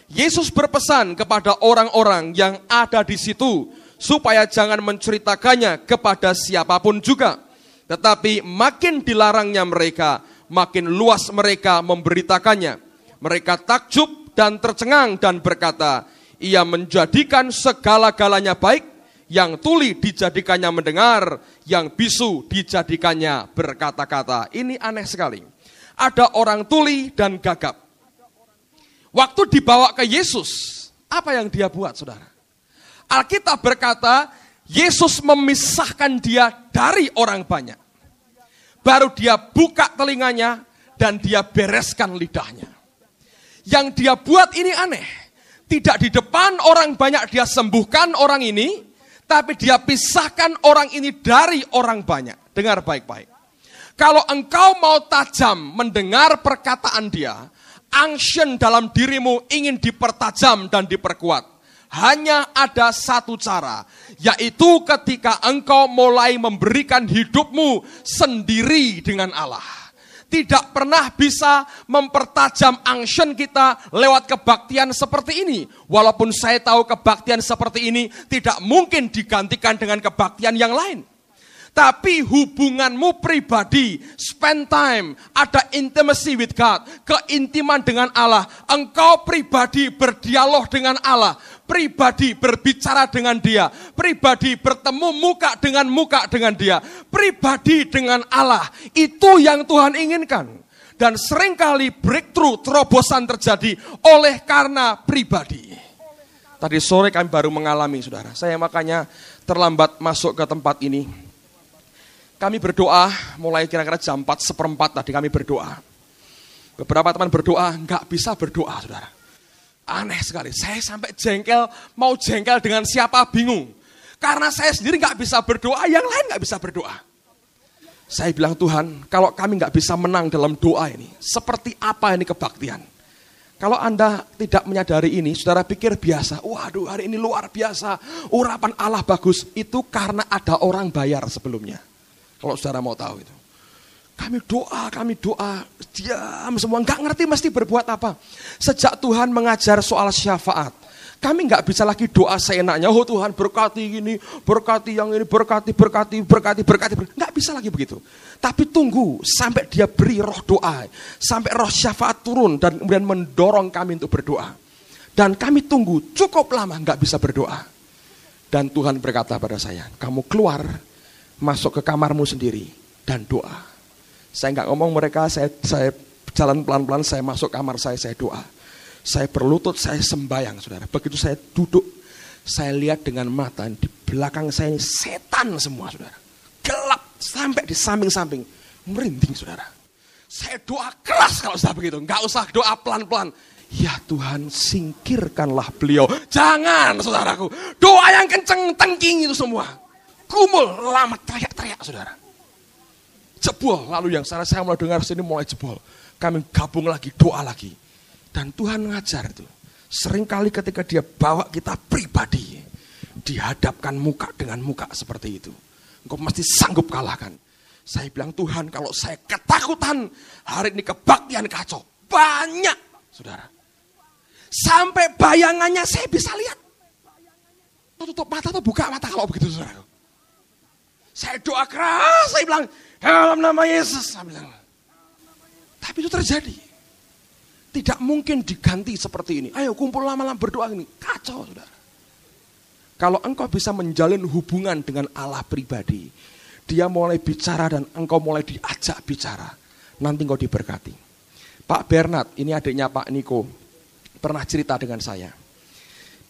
Yesus berpesan kepada orang-orang yang ada di situ supaya jangan menceritakannya kepada siapapun juga. Tetapi makin dilarangnya mereka, makin luas mereka memberitakannya. Mereka takjub dan tercengang dan berkata, ia menjadikan segala-galanya baik, yang tuli dijadikannya mendengar, yang bisu dijadikannya berkata-kata. Ini aneh sekali. Ada orang tuli dan gagap. Waktu dibawa ke Yesus, apa yang dia buat, saudara? Alkitab berkata, Yesus memisahkan dia dari orang banyak. Baru dia buka telinganya dan dia bereskan lidahnya. Yang dia buat ini aneh. Tidak di depan orang banyak dia sembuhkan orang ini, tapi dia pisahkan orang ini dari orang banyak. Dengar baik-baik. Kalau engkau mau tajam mendengar perkataan dia, unction dalam dirimu ingin dipertajam dan diperkuat. Hanya ada satu cara, yaitu ketika engkau mulai memberikan hidupmu sendiri dengan Allah. Tidak pernah bisa mempertajam unction kita lewat kebaktian seperti ini. Walaupun saya tahu kebaktian seperti ini tidak mungkin digantikan dengan kebaktian yang lain. Tapi hubunganmu pribadi, spend time, ada intimacy with God, keintiman dengan Allah. Engkau pribadi berdialog dengan Allah, pribadi berbicara dengan dia, pribadi bertemu muka dengan dia, pribadi dengan Allah. Itu yang Tuhan inginkan. Dan seringkali breakthrough, terobosan terjadi oleh karena pribadi. Tadi sore kami baru mengalami, saudara. Saya makanya terlambat masuk ke tempat ini. Kami berdoa, mulai kira-kira jam 4:15 tadi kami berdoa. Beberapa teman berdoa, nggak bisa berdoa, saudara. Aneh sekali, saya sampai mau jengkel dengan siapa bingung. Karena saya sendiri nggak bisa berdoa, yang lain nggak bisa berdoa. Saya bilang, Tuhan, kalau kami nggak bisa menang dalam doa ini, seperti apa ini kebaktian? Kalau Anda tidak menyadari ini, saudara pikir biasa. Waduh, hari ini luar biasa, urapan Allah bagus. Itu karena ada orang bayar sebelumnya. Kalau saudara mau tahu itu. Kami doa, diam semua, nggak ngerti mesti berbuat apa. Sejak Tuhan mengajar soal syafaat, kami nggak bisa lagi doa seenaknya. Oh Tuhan berkati gini, berkati yang ini, berkati. Nggak bisa lagi begitu. Tapi tunggu sampai dia beri roh doa, sampai roh syafaat turun dan kemudian mendorong kami untuk berdoa. Dan kami tunggu cukup lama nggak bisa berdoa. Dan Tuhan berkata pada saya, kamu keluar, masuk ke kamarmu sendiri dan doa. Saya nggak ngomong mereka, saya jalan pelan-pelan, saya masuk kamar saya doa. Saya berlutut, saya sembayang, saudara. Begitu saya duduk, saya lihat dengan mata di belakang saya ini setan semua, saudara. Gelap sampai di samping-samping, merinding, saudara. Saya doa keras kalau sudah begitu, nggak usah doa pelan-pelan. Ya Tuhan, singkirkanlah beliau. Jangan, saudaraku, doa yang kenceng, tengking itu semua. Kumul, lama teriak-teriak, saudara. Jebol, lalu yang sana saya mulai dengar sini mulai jebol. Kami gabung lagi, doa lagi. Dan Tuhan ngajar itu. Seringkali ketika dia bawa kita pribadi, dihadapkan muka dengan muka seperti itu, engkau mesti sanggup kalahkan. Saya bilang, Tuhan, kalau saya ketakutan, hari ini kebaktian kacau. Banyak, saudara. Sampai bayangannya saya bisa lihat. Tutup mata atau buka mata kalau begitu, saudara. Saya doa keras, saya bilang, dalam nama Yesus. Saya bilang. Tapi itu terjadi. Tidak mungkin diganti seperti ini. Ayo kumpul lama-lama berdoa ini. Kacau, saudara. Kalau engkau bisa menjalin hubungan dengan Allah pribadi, dia mulai bicara dan engkau mulai diajak bicara, nanti engkau diberkati. Pak Bernard, ini adiknya Pak Niko, pernah cerita dengan saya.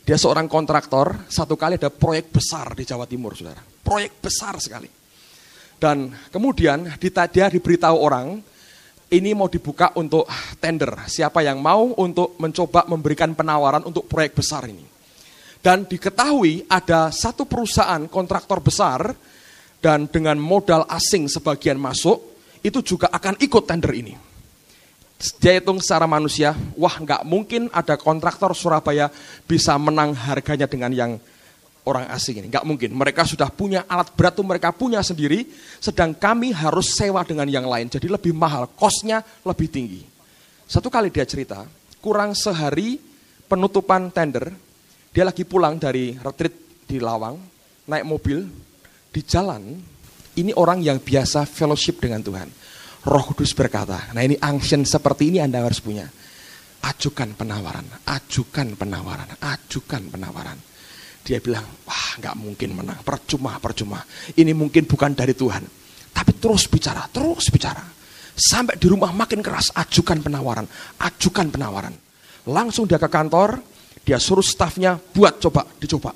Dia seorang kontraktor, satu kali ada proyek besar di Jawa Timur, saudara. Proyek besar sekali. Dan kemudian dia diberitahu orang, ini mau dibuka untuk tender. Siapa yang mau untuk mencoba memberikan penawaran untuk proyek besar ini. Dan diketahui ada satu perusahaan kontraktor besar, dan dengan modal asing sebagian masuk, itu juga akan ikut tender ini. Dia hitung secara manusia, wah nggak mungkin ada kontraktor Surabaya bisa menang harganya dengan yang orang asing ini. Nggak mungkin, mereka sudah punya alat berat tuh mereka punya sendiri, sedang kami harus sewa dengan yang lain, jadi lebih mahal, kosnya lebih tinggi. Satu kali dia cerita, kurang sehari penutupan tender, dia lagi pulang dari retreat di Lawang, naik mobil, di jalan, ini orang yang biasa fellowship dengan Tuhan. Roh Kudus berkata, nah ini unction seperti ini Anda harus punya. Ajukan penawaran, ajukan penawaran, ajukan penawaran. Dia bilang, wah nggak mungkin menang, percuma. Ini mungkin bukan dari Tuhan. Tapi terus bicara. Sampai di rumah makin keras, ajukan penawaran. Langsung dia ke kantor, dia suruh stafnya buat dicoba.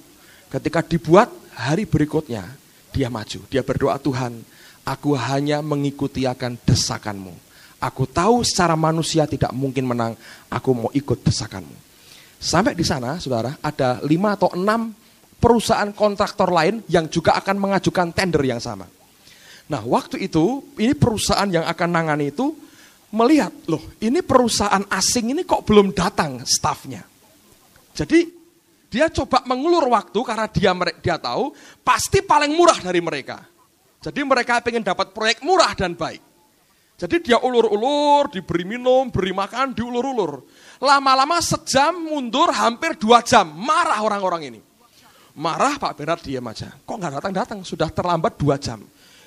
Ketika dibuat, hari berikutnya dia maju. Dia berdoa, Tuhan, aku hanya mengikuti akan desakanmu. Aku tahu secara manusia tidak mungkin menang, aku mau ikut desakanmu. Sampai di sana, saudara, ada 5 atau 6 perusahaan kontraktor lain yang juga akan mengajukan tender yang sama. Nah, waktu itu, ini perusahaan yang akan nangani itu melihat, loh, ini perusahaan asing ini kok belum datang stafnya. Jadi, dia coba mengulur waktu karena dia tahu pasti paling murah dari mereka. Jadi mereka pengen dapat proyek murah dan baik. Jadi dia ulur-ulur, diberi minum, beri makan, diulur-ulur. Lama-lama sejam mundur hampir 2 jam. Marah orang-orang ini. Marah, Pak Bernard diam aja. Kok nggak datang-datang? Sudah terlambat 2 jam.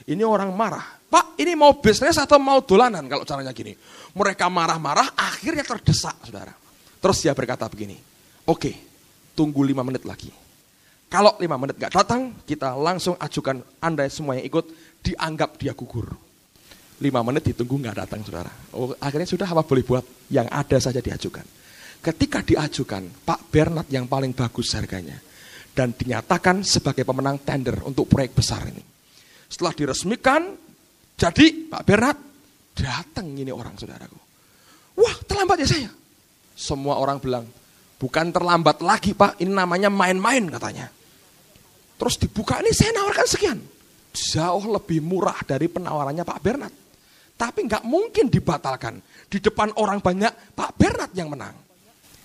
Ini orang marah. Pak, ini mau bisnis atau mau dolanan kalau caranya gini? Mereka marah-marah, akhirnya terdesak, saudara. Terus dia berkata begini, oke, tunggu 5 menit lagi. Kalau 5 menit nggak datang, kita langsung ajukan Anda semua yang ikut, dianggap dia gugur. 5 menit ditunggu nggak datang, saudara. Oh, akhirnya sudah apa boleh buat, yang ada saja diajukan. Ketika diajukan, Pak Bernard yang paling bagus harganya. Dan dinyatakan sebagai pemenang tender untuk proyek besar ini. Setelah diresmikan, jadi Pak Bernard, datang ini orang, saudaraku. Wah, terlambat ya saya. Semua orang bilang, bukan terlambat lagi Pak, ini namanya main-main katanya. Terus dibuka, ini saya nawarkan sekian. Jauh lebih murah dari penawarannya Pak Bernard. Tapi nggak mungkin dibatalkan. Di depan orang banyak, Pak Bernard yang menang.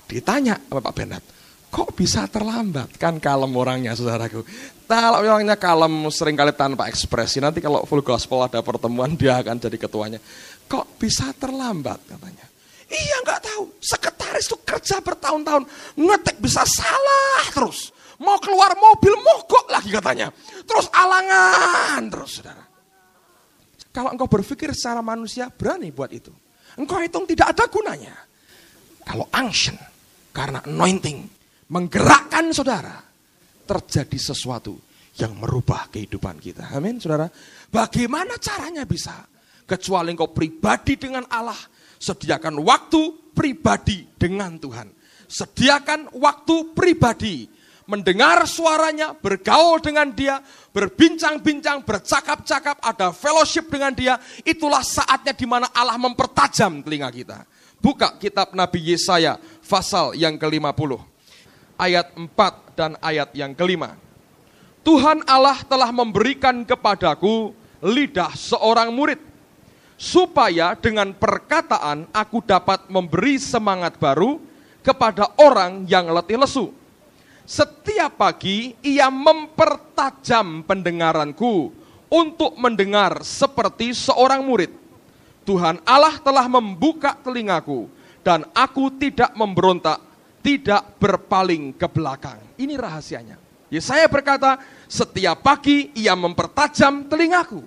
Ditanya sama Pak Bernard, kok bisa terlambat? Kan kalem orangnya, saudaraku. Kalau orangnya kalem, seringkali tanpa ekspresi. Nanti kalau full gospel ada pertemuan, dia akan jadi ketuanya. Kok bisa terlambat katanya? Iya nggak tahu. Sekretaris itu kerja bertahun-tahun, ngetik bisa salah terus. Mau keluar mobil mogok lagi katanya. Terus alangan terus, saudara. Kalau engkau berpikir secara manusia, berani buat itu. Engkau hitung tidak ada gunanya. Kalau unction, karena anointing, menggerakkan saudara, terjadi sesuatu yang merubah kehidupan kita. Amin, saudara. Bagaimana caranya bisa? Kecuali engkau pribadi dengan Allah, sediakan waktu pribadi dengan Tuhan. Sediakan waktu pribadi, mendengar suaranya, bergaul dengan dia, berbincang-bincang, bercakap-cakap, ada fellowship dengan dia. Itulah saatnya di mana Allah mempertajam telinga kita. Buka kitab Nabi Yesaya, pasal yang ke-50. Ayat 4 dan ayat yang ke-5. Tuhan Allah telah memberikan kepadaku lidah seorang murid, supaya dengan perkataan aku dapat memberi semangat baru kepada orang yang letih lesu. Setiap pagi ia mempertajam pendengaranku untuk mendengar seperti seorang murid. Tuhan Allah telah membuka telingaku dan aku tidak memberontak, tidak berpaling ke belakang. Ini rahasianya. Yesaya berkata, setiap pagi ia mempertajam telingaku.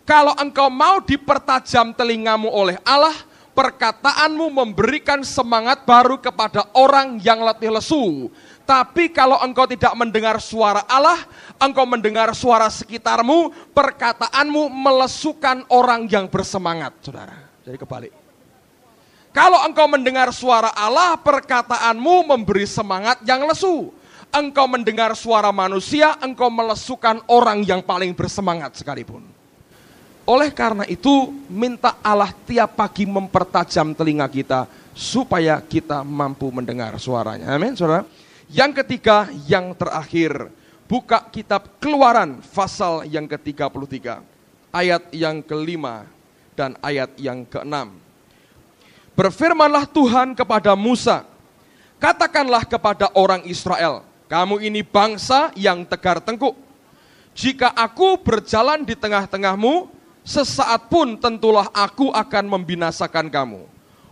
Kalau engkau mau dipertajam telingamu oleh Allah, perkataanmu memberikan semangat baru kepada orang yang letih lesu. Tapi kalau engkau tidak mendengar suara Allah, engkau mendengar suara sekitarmu, perkataanmu melesukan orang yang bersemangat, saudara. Jadi kebalik. Kalau engkau mendengar suara Allah, perkataanmu memberi semangat yang lesu. Engkau mendengar suara manusia, engkau melesukan orang yang paling bersemangat sekalipun. Oleh karena itu, minta Allah tiap pagi mempertajam telinga kita, supaya kita mampu mendengar suaranya. Amin, saudara. Yang ketiga, yang terakhir, buka kitab Keluaran pasal yang ke-33, ayat yang ke-5 dan ayat yang ke-6. Berfirmanlah Tuhan kepada Musa, katakanlah kepada orang Israel, kamu ini bangsa yang tegar tengkuk. Jika aku berjalan di tengah-tengahmu, sesaat pun tentulah aku akan membinasakan kamu.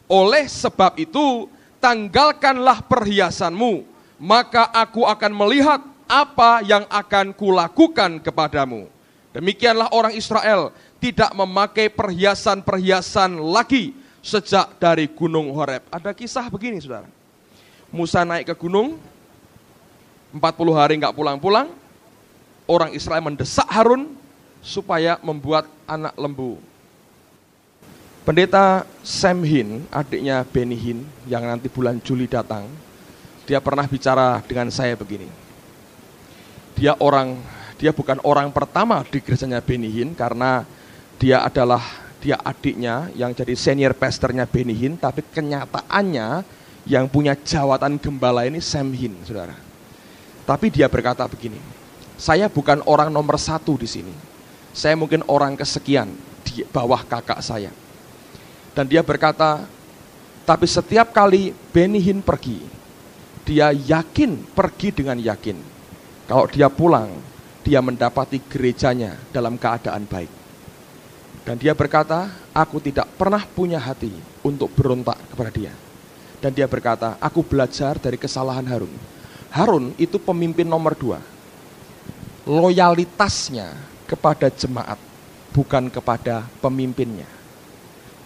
Oleh sebab itu, tanggalkanlah perhiasanmu, maka aku akan melihat apa yang akan kulakukan kepadamu. Demikianlah orang Israel tidak memakai perhiasan-perhiasan lagi sejak dari gunung Horeb. Ada kisah begini, saudara. Musa naik ke gunung, 40 hari nggak pulang-pulang. Orang Israel mendesak Harun supaya membuat anak lembu. Pendeta Sam Hin, adiknya Benny Hinn, yang nanti bulan Juli datang, dia pernah bicara dengan saya begini. Dia bukan orang pertama di gerejanya Benny Hinn, karena dia adiknya yang jadi senior pastornya Benny Hinn, tapi kenyataannya yang punya jawatan gembala ini Sam Hin, saudara. Tapi dia berkata begini, saya bukan orang nomor 1 di sini. Saya mungkin orang kesekian di bawah kakak saya. Dan dia berkata, tapi setiap kali Benny Hinn pergi, dia yakin pergi dengan yakin. Kalau dia pulang, dia mendapati gerejanya dalam keadaan baik. Dan dia berkata, aku tidak pernah punya hati untuk berontak kepada dia. Dan dia berkata, aku belajar dari kesalahan Harun. Harun itu pemimpin nomor 2. Loyalitasnya kepada jemaat, bukan kepada pemimpinnya.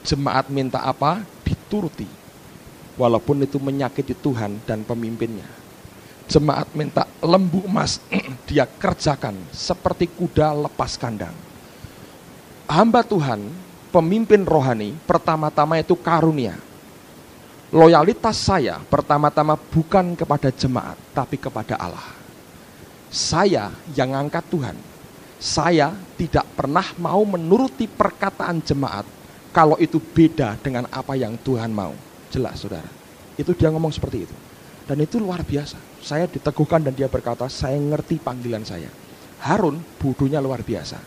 Jemaat minta apa, dituruti. Walaupun itu menyakiti Tuhan dan pemimpinnya. Jemaat minta lembu emas, dia kerjakan seperti kuda lepas kandang. Hamba Tuhan, pemimpin rohani, pertama-tama itu karunia. Loyalitas saya pertama-tama bukan kepada jemaat, tapi kepada Allah. Saya yang angkat Tuhan. Saya tidak pernah mau menuruti perkataan jemaat kalau itu beda dengan apa yang Tuhan mau. Jelas, saudara. Itu dia ngomong seperti itu. Dan itu luar biasa. Saya diteguhkan dan dia berkata, saya ngerti panggilan saya. Harun bodohnya luar biasa.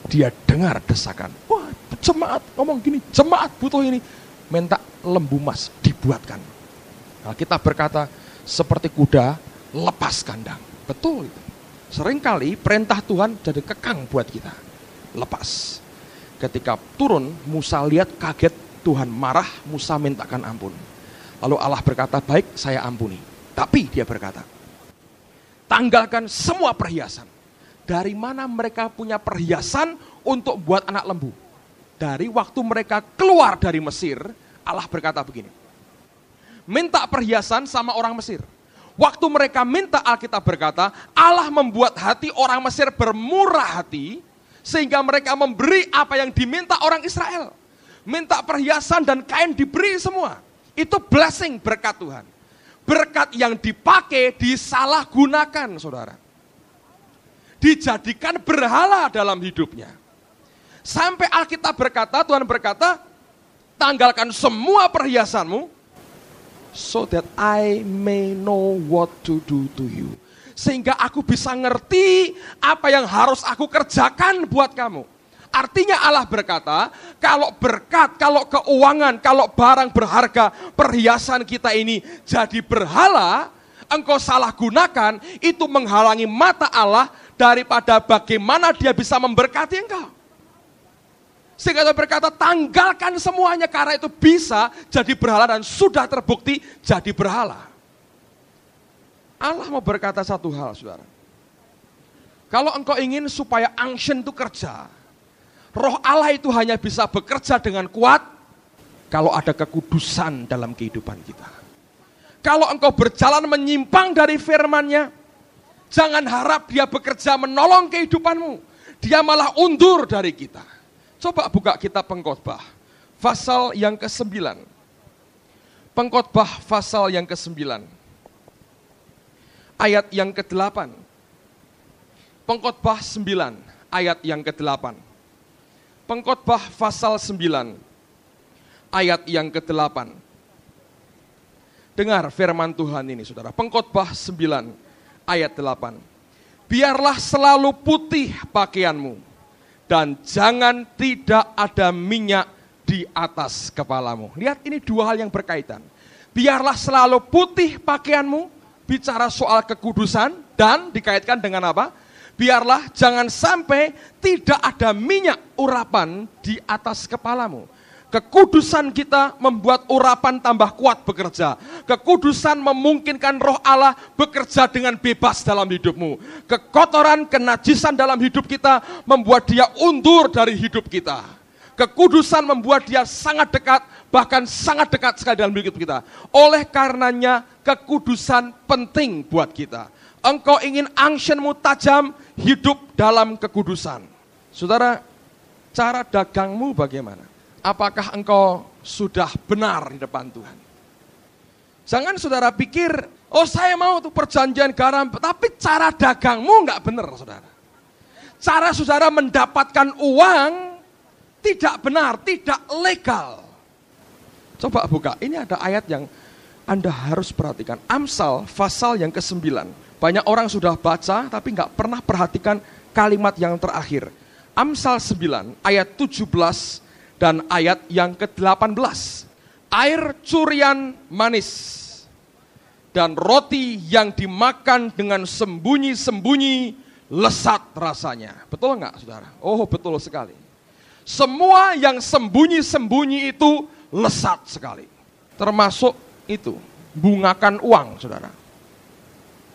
Dia dengar desakan. Wah, jemaat ngomong gini, jemaat butuh ini. Minta lembu emas dibuatkan. Nah, kita berkata, seperti kuda lepas kandang. Betul itu. Seringkali perintah Tuhan jadi kekang buat kita. Lepas. Ketika turun, Musa lihat kaget, Tuhan marah, Musa mintakan ampun. Lalu Allah berkata, baik, saya ampuni. Tapi dia berkata, tanggalkan semua perhiasan. Dari mana mereka punya perhiasan untuk buat anak lembu? Dari waktu mereka keluar dari Mesir, Allah berkata begini, minta perhiasan sama orang Mesir. Waktu mereka minta, Alkitab berkata, Allah membuat hati orang Mesir bermurah hati, sehingga mereka memberi apa yang diminta orang Israel. Minta perhiasan dan kain diberi semua. Itu blessing, berkat Tuhan. Berkat yang dipakai disalahgunakan, saudara. Dijadikan berhala dalam hidupnya. Sampai Alkitab berkata, Tuhan berkata, tanggalkan semua perhiasanmu, so that I may know what to do to you. Sehingga aku bisa ngerti apa yang harus aku kerjakan buat kamu. Artinya Allah berkata, kalau berkat, kalau keuangan, kalau barang berharga, perhiasan kita ini jadi berhala, engkau salah gunakan, itu menghalangi mata Allah daripada bagaimana dia bisa memberkati engkau. Sehingga dia berkata, tanggalkan semuanya karena itu bisa jadi berhala dan sudah terbukti jadi berhala. Allah mau berkata satu hal, saudara. Kalau engkau ingin supaya unction itu kerja, Roh Allah itu hanya bisa bekerja dengan kuat kalau ada kekudusan dalam kehidupan kita. Kalau engkau berjalan menyimpang dari firman-Nya, jangan harap dia bekerja menolong kehidupanmu. Dia malah undur dari kita. Coba buka kitab Pengkhotbah, pasal yang ke-9. Pengkhotbah pasal yang ke-9. Ayat yang ke-8. Pengkhotbah 9, ayat yang ke-8. Pengkhotbah pasal 9, ayat yang ke-8. Dengar firman Tuhan ini, saudara. Pengkhotbah 9, ayat 8. Biarlah selalu putih pakaianmu, dan jangan tidak ada minyak di atas kepalamu. Lihat, ini dua hal yang berkaitan. Biarlah selalu putih pakaianmu, bicara soal kekudusan, dan dikaitkan dengan apa? Biarlah jangan sampai tidak ada minyak urapan di atas kepalamu. Kekudusan kita membuat urapan tambah kuat bekerja. Kekudusan memungkinkan Roh Allah bekerja dengan bebas dalam hidupmu. Kekotoran, kenajisan dalam hidup kita membuat dia undur dari hidup kita. Kekudusan membuat dia sangat dekat, bahkan sangat dekat sekali dalam hidup kita. Oleh karenanya kekudusan penting buat kita. Engkau ingin unctionmu tajam, hidup dalam kekudusan. Saudara, cara dagangmu bagaimana? Apakah engkau sudah benar di depan Tuhan? Jangan saudara pikir, oh saya mau tuh perjanjian garam, tapi cara dagangmu enggak benar, saudara. Cara saudara mendapatkan uang tidak benar, tidak legal. Coba buka, ini ada ayat yang Anda harus perhatikan. Amsal, pasal yang ke-9. Banyak orang sudah baca, tapi nggak pernah perhatikan kalimat yang terakhir. Amsal 9, ayat 17 dan ayat yang ke-18. Air curian manis dan roti yang dimakan dengan sembunyi-sembunyi lesat rasanya. Betul nggak, saudara? Oh, betul sekali. Semua yang sembunyi-sembunyi itu lesat sekali. Termasuk itu, bungakan uang, saudara.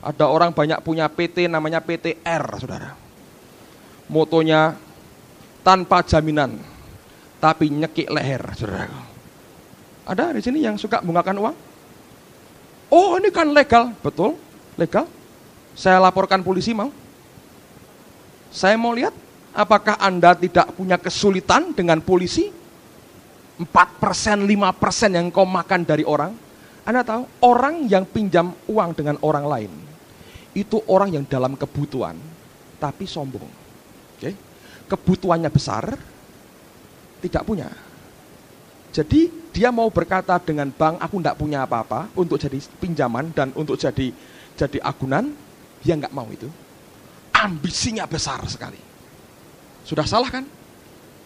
Ada orang banyak punya PT namanya PTR, saudara. Motonya tanpa jaminan, tapi nyekik leher, saudara. Ada di sini yang suka bungakan uang? Oh, ini kan legal, betul, legal. Saya laporkan polisi mau. Saya mau lihat, apakah Anda tidak punya kesulitan dengan polisi? 4%, 5% yang kau makan dari orang. Anda tahu, orang yang pinjam uang dengan orang lain, itu orang yang dalam kebutuhan, tapi sombong. Oke? Kebutuhannya besar, tidak punya. Jadi dia mau berkata dengan bank, aku tidak punya apa-apa untuk jadi pinjaman dan untuk jadi agunan, dia nggak mau itu. Ambisinya besar sekali. Sudah salah kan?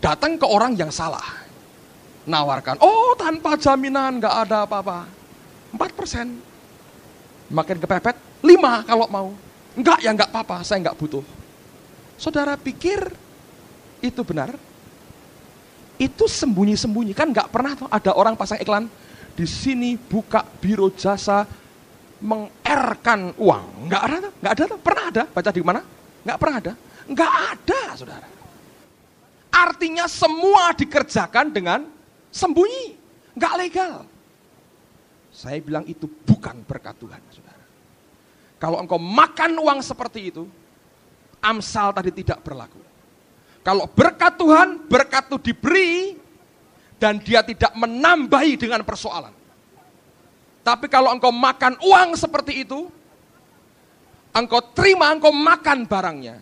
Datang ke orang yang salah. Nawarkan, oh tanpa jaminan nggak ada apa-apa. 4%. Makin kepepet, 5 kalau mau. Enggak ya enggak apa-apa, saya enggak butuh. Saudara pikir itu benar? Itu sembunyi-sembunyi, kan enggak pernah tuh ada orang pasang iklan di sini buka biro jasa meng-R-kan uang. Enggak ada tuh. Pernah ada? Baca di mana? Enggak pernah ada. Enggak ada, saudara. Artinya semua dikerjakan dengan sembunyi, enggak legal. Saya bilang itu bukan berkat Tuhan, saudara. Kalau engkau makan uang seperti itu, Amsal tadi tidak berlaku. Kalau berkat Tuhan, berkat itu diberi, dan dia tidak menambahi dengan persoalan. Tapi kalau engkau makan uang seperti itu, engkau terima, engkau makan barangnya,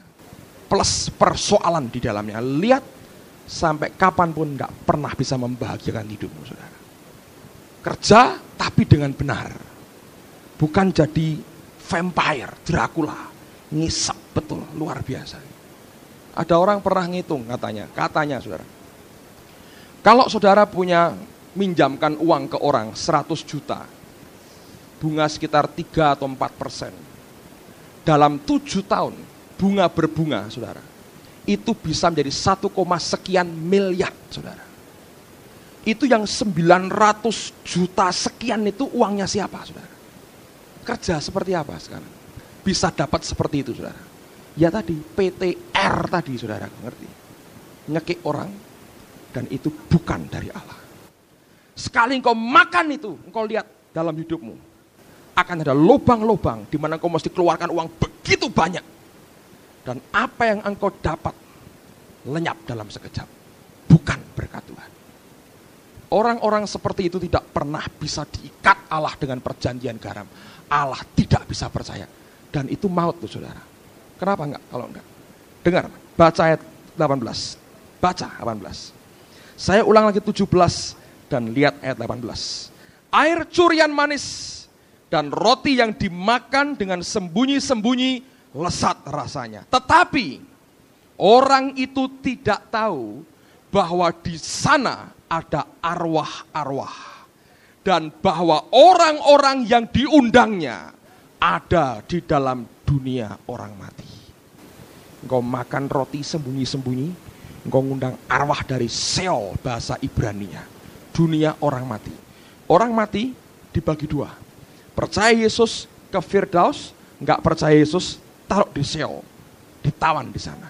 plus persoalan di dalamnya. Lihat, sampai kapanpun nggak pernah bisa membahagiakan hidupmu, saudara. Kerja, tapi dengan benar. Bukan jadi vampire, Dracula, ngisap betul, luar biasa. Ada orang pernah ngitung katanya saudara. Kalau saudara punya minjamkan uang ke orang 100 juta, bunga sekitar 3 atau 4%. Dalam 7 tahun, bunga berbunga saudara, itu bisa menjadi 1, sekian miliar saudara. Itu yang 900 juta sekian itu uangnya siapa saudara? Kerja seperti apa sekarang? Bisa dapat seperti itu saudara. Ya tadi, PTR tadi saudara, ngerti? Nyekik orang, dan itu bukan dari Allah. Sekali engkau makan itu, engkau lihat dalam hidupmu, akan ada lubang-lubang di mana engkau mesti keluarkan uang begitu banyak. Dan apa yang engkau dapat, lenyap dalam sekejap. Bukan berkat Tuhan. Orang-orang seperti itu tidak pernah bisa diikat Allah dengan perjanjian garam. Allah tidak bisa percaya. Dan itu maut tuh saudara. Kenapa enggak? Kalau enggak. Dengar, baca ayat 18. Baca 18. Saya ulang lagi 17 dan lihat ayat 18. Air curian manis dan roti yang dimakan dengan sembunyi-sembunyi lesat rasanya. Tetapi orang itu tidak tahu bahwa di sana ada arwah-arwah. Dan bahwa orang-orang yang diundangnya ada di dalam dunia orang mati. Engkau makan roti sembunyi-sembunyi, engkau ngundang arwah dari Sheol, bahasa Ibrania. Dunia orang mati. Orang mati dibagi dua. Percaya Yesus ke Firdaus, enggak percaya Yesus taruh di Sheol, ditawan di sana.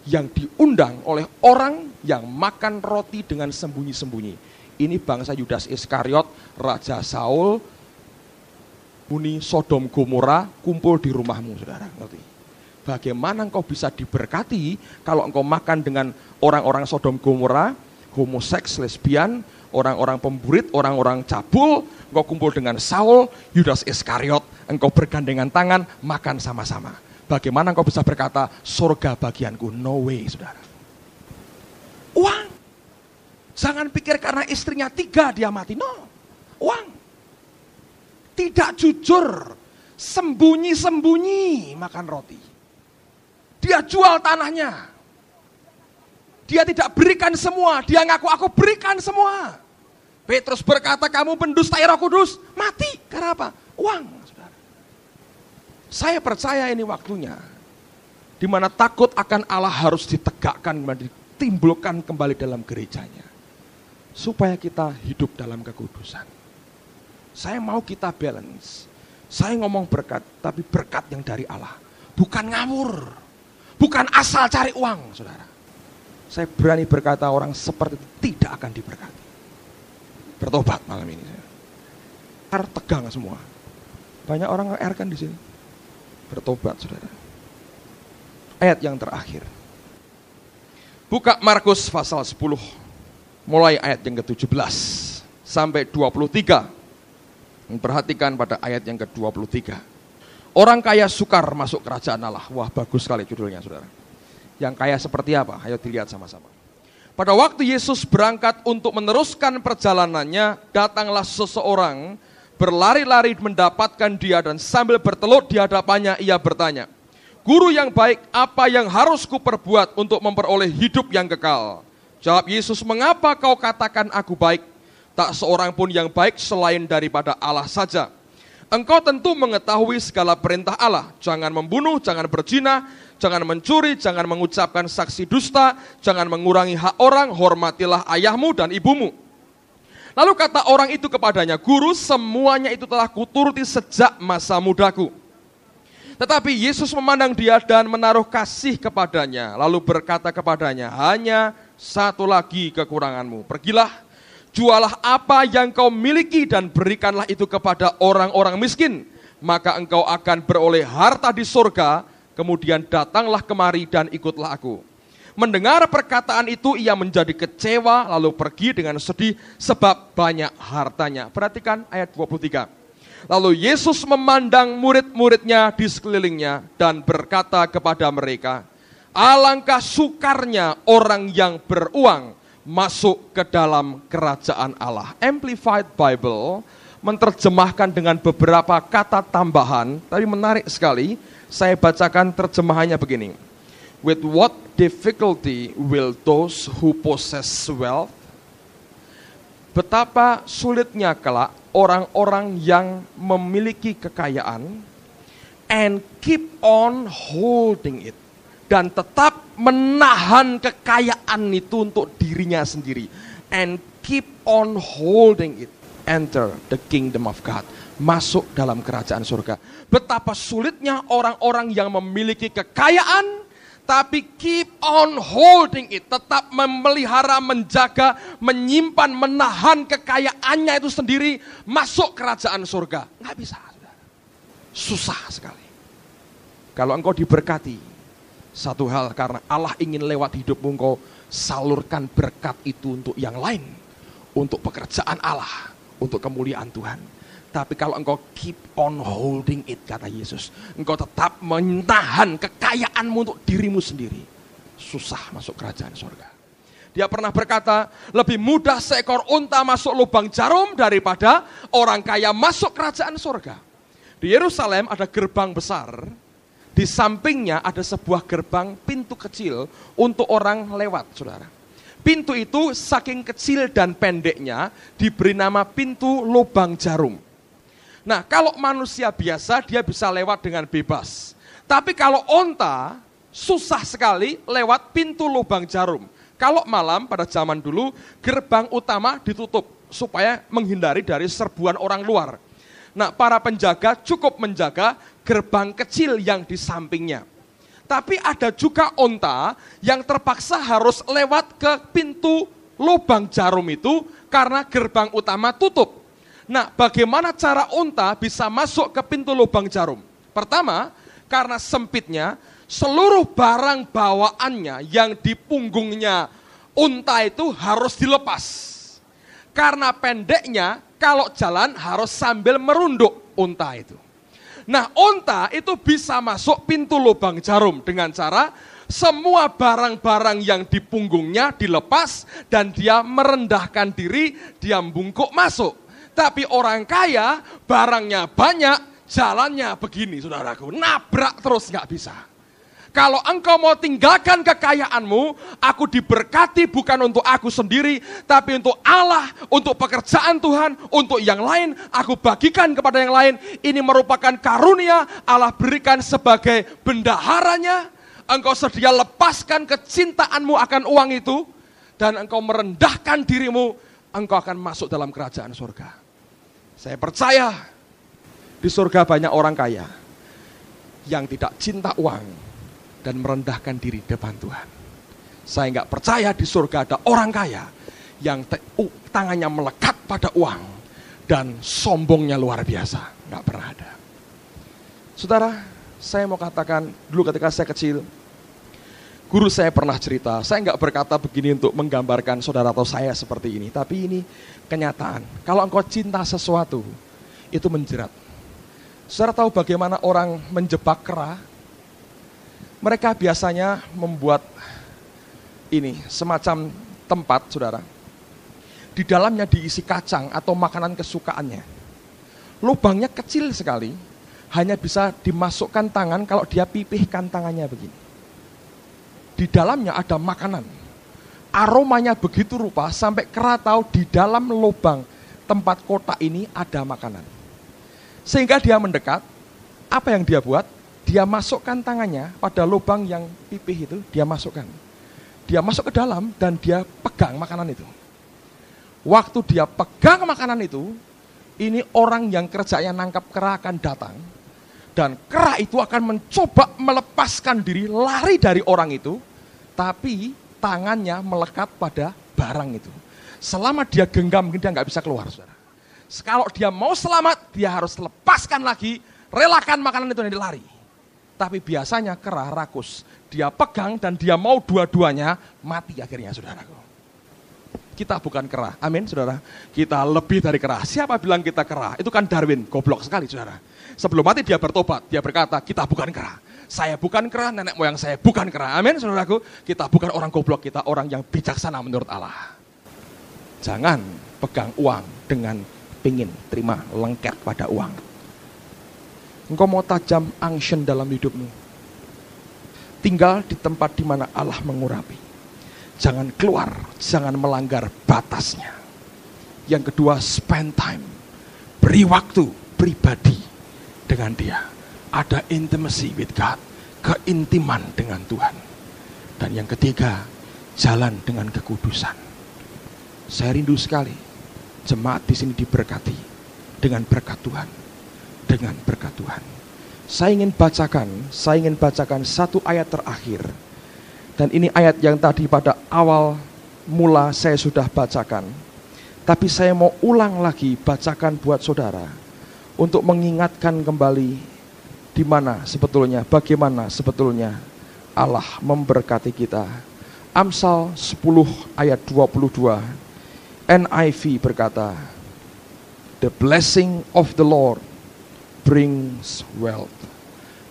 Yang diundang oleh orang yang makan roti dengan sembunyi-sembunyi. Ini bangsa Yudas Iskariot, Raja Saul, muni Sodom Gomora kumpul di rumahmu, saudara. Ngerti? Bagaimana engkau bisa diberkati kalau engkau makan dengan orang-orang Sodom Gomora, homoseks, lesbian, orang-orang pemburit, orang-orang cabul, engkau kumpul dengan Saul, Yudas Iskariot, engkau bergandengan tangan, makan sama-sama. Bagaimana engkau bisa berkata, surga bagianku? No way, saudara. Uang. Jangan pikir karena istrinya 3 dia mati. No. Uang. Tidak jujur. Sembunyi-sembunyi makan roti. Dia jual tanahnya. Dia tidak berikan semua. Dia ngaku, aku berikan semua. Petrus berkata, kamu pendustai Roh Kudus. Mati. Karena apa? Uang. Saudara. Saya percaya ini waktunya. Di mana takut akan Allah harus ditegakkan, ditimbulkan kembali dalam gerejanya. Supaya kita hidup dalam kekudusan. Saya mau kita balance. Saya ngomong berkat, tapi berkat yang dari Allah. Bukan ngawur. Bukan asal cari uang, saudara. Saya berani berkata orang seperti itu tidak akan diberkati. Bertobat malam ini. Tegang semua. Banyak orang R kan di sini. Bertobat, saudara. Ayat yang terakhir. Buka Markus pasal 10. Mulai ayat yang ke-17 sampai 23. Perhatikan pada ayat yang ke-23. Orang kaya sukar masuk kerajaan Allah. Wah, bagus sekali judulnya, saudara. Yang kaya seperti apa? Ayo dilihat sama-sama. Pada waktu Yesus berangkat untuk meneruskan perjalanannya, datanglah seseorang berlari-lari mendapatkan dia dan sambil bertelut di hadapannya ia bertanya, Guru yang baik, apa yang harus kuperbuat untuk memperoleh hidup yang kekal? Jawab Yesus, mengapa kau katakan aku baik? Tak seorang pun yang baik selain daripada Allah saja. Engkau tentu mengetahui segala perintah Allah. Jangan membunuh, jangan berzina, jangan mencuri, jangan mengucapkan saksi dusta, jangan mengurangi hak orang, hormatilah ayahmu dan ibumu. Lalu kata orang itu kepadanya, Guru, semuanya itu telah kuturuti sejak masa mudaku. Tetapi Yesus memandang dia dan menaruh kasih kepadanya. Lalu berkata kepadanya, hanya satu lagi kekuranganmu. Pergilah, jualah apa yang kau miliki dan berikanlah itu kepada orang-orang miskin. Maka engkau akan beroleh harta di surga. Kemudian datanglah kemari dan ikutlah aku. Mendengar perkataan itu ia menjadi kecewa lalu pergi dengan sedih sebab banyak hartanya. Perhatikan ayat 23. Lalu Yesus memandang murid-muridnya di sekelilingnya dan berkata kepada mereka, alangkah sukarnya orang yang beruang masuk ke dalam kerajaan Allah. Amplified Bible menerjemahkan dengan beberapa kata tambahan, tapi menarik sekali. Saya bacakan terjemahannya begini. With what difficulty will those who possess wealth? Betapa sulitnya kelak orang-orang yang memiliki kekayaan and keep on holding it, dan tetap menahan kekayaan itu untuk dirinya sendiri, and keep on holding it, enter the kingdom of God, masuk dalam kerajaan surga. Betapa sulitnya orang-orang yang memiliki kekayaan tapi keep on holding it, tetap memelihara, menjaga, menyimpan, menahan kekayaannya itu sendiri, masuk kerajaan surga. Nggak bisa, saudara. Susah sekali. Kalau engkau diberkati, satu hal, karena Allah ingin lewat hidupmu, engkau salurkan berkat itu untuk yang lain, untuk pekerjaan Allah, untuk kemuliaan Tuhan. Tapi kalau engkau keep on holding it, kata Yesus, engkau tetap menahan kekayaanmu untuk dirimu sendiri, susah masuk kerajaan surga. Dia pernah berkata, lebih mudah seekor unta masuk lubang jarum daripada orang kaya masuk kerajaan surga. Di Yerusalem ada gerbang besar, di sampingnya ada sebuah gerbang pintu kecil untuk orang lewat, saudara. Pintu itu saking kecil dan pendeknya diberi nama pintu lubang jarum. Nah, kalau manusia biasa dia bisa lewat dengan bebas. Tapi kalau onta susah sekali lewat pintu lubang jarum. Kalau malam pada zaman dulu gerbang utama ditutup supaya menghindari dari serbuan orang luar. Nah, para penjaga cukup menjaga gerbang kecil yang di sampingnya. Tapi ada juga onta yang terpaksa harus lewat ke pintu lubang jarum itu karena gerbang utama tutup. Nah, bagaimana cara unta bisa masuk ke pintu lubang jarum? Pertama, karena sempitnya, seluruh barang bawaannya yang di punggungnya unta itu harus dilepas. Karena pendeknya, kalau jalan harus sambil merunduk unta itu. Nah, unta itu bisa masuk pintu lubang jarum dengan cara semua barang-barang yang di punggungnya dilepas dan dia merendahkan diri, dia bungkuk masuk. Tapi orang kaya, barangnya banyak, jalannya begini, saudaraku. Nabrak terus nggak bisa. Kalau engkau mau tinggalkan kekayaanmu, aku diberkati bukan untuk aku sendiri, tapi untuk Allah, untuk pekerjaan Tuhan, untuk yang lain, aku bagikan kepada yang lain. Ini merupakan karunia Allah berikan sebagai bendaharanya. Engkau sedia lepaskan kecintaanmu akan uang itu, dan engkau merendahkan dirimu, engkau akan masuk dalam kerajaan surga. Saya percaya di surga banyak orang kaya yang tidak cinta uang dan merendahkan diri depan Tuhan. Saya nggak percaya di surga ada orang kaya yang tangannya melekat pada uang dan sombongnya luar biasa. Nggak pernah ada. Saudara, saya mau katakan dulu ketika saya kecil, guru saya pernah cerita, saya nggak berkata begini untuk menggambarkan saudara atau saya seperti ini, tapi ini kenyataan. Kalau engkau cinta sesuatu, itu menjerat. Saudara tahu bagaimana orang menjebak kera? Mereka biasanya membuat ini, semacam tempat, saudara. Di dalamnya diisi kacang atau makanan kesukaannya. Lubangnya kecil sekali, hanya bisa dimasukkan tangan kalau dia pipihkan tangannya begini. Di dalamnya ada makanan. Aromanya begitu rupa sampai kera tahu di dalam lubang tempat kotak ini ada makanan. Sehingga dia mendekat, apa yang dia buat? Dia masukkan tangannya pada lubang yang pipih itu, dia masukkan. Dia masuk ke dalam dan dia pegang makanan itu. Waktu dia pegang makanan itu, ini orang yang kerjanya nangkap kera akan datang. Dan kera itu akan mencoba melepaskan diri, lari dari orang itu, tapi tangannya melekat pada barang itu. Selama dia genggam, dia nggak bisa keluar, saudara. Kalau dia mau selamat, dia harus lepaskan lagi, relakan makanan itu dan dia lari. Tapi biasanya kera rakus, dia pegang dan dia mau dua-duanya, mati akhirnya, saudaraku. Kita bukan kera, amin, saudara. Kita lebih dari kera. Siapa bilang kita kera? Itu kan Darwin, goblok sekali, saudara. Sebelum mati dia bertobat, dia berkata, kita bukan kera. Saya bukan kera, nenek moyang saya bukan kera. Amin, saudaraku. Kita bukan orang goblok, kita orang yang bijaksana menurut Allah. Jangan pegang uang dengan pingin terima lengket pada uang. Engkau mau tajam action dalam hidupmu. tinggal di tempat di mana Allah mengurapi. Jangan keluar, jangan melanggar batasnya. Yang kedua, spend time. Beri waktu pribadi dengan dia. Ada intimacy with God, keintiman dengan Tuhan. Dan yang ketiga, jalan dengan kekudusan. Saya rindu sekali jemaat di sini diberkati dengan berkat Tuhan. Dengan berkat Tuhan. Saya ingin bacakan satu ayat terakhir. Dan ini ayat yang tadi pada awal mula saya sudah bacakan. Tapi saya mau ulang lagi bacakan buat saudara. Untuk mengingatkan kembali di mana sebetulnya, bagaimana sebetulnya Allah memberkati kita. Amsal 10 ayat 22. NIV berkata, "The blessing of the Lord brings wealth."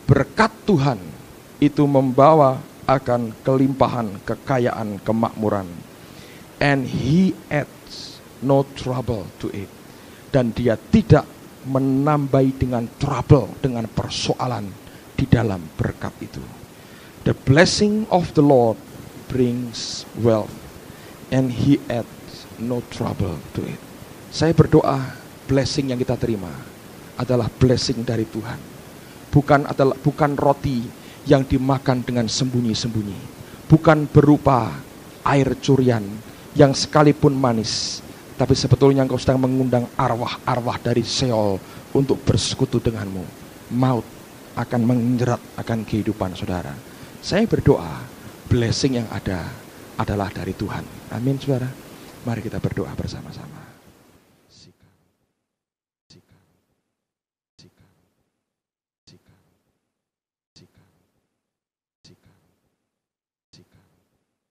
Berkat Tuhan itu membawa akan kelimpahan, kekayaan, kemakmuran. And he adds no trouble to it. Dan dia tidak menambahi dengan trouble, dengan persoalan di dalam berkat itu. The blessing of the Lord brings wealth. And he adds no trouble to it. Saya berdoa blessing yang kita terima adalah blessing dari Tuhan. Bukan roti yang dimakan dengan sembunyi-sembunyi. Bukan berupa air curian yang sekalipun manis, tapi sebetulnya engkau sedang mengundang arwah-arwah dari Seol untuk bersekutu denganmu. Maut akan menjerat akan kehidupan saudara. Saya berdoa blessing yang ada adalah dari Tuhan. Amin saudara. Mari kita berdoa bersama-sama.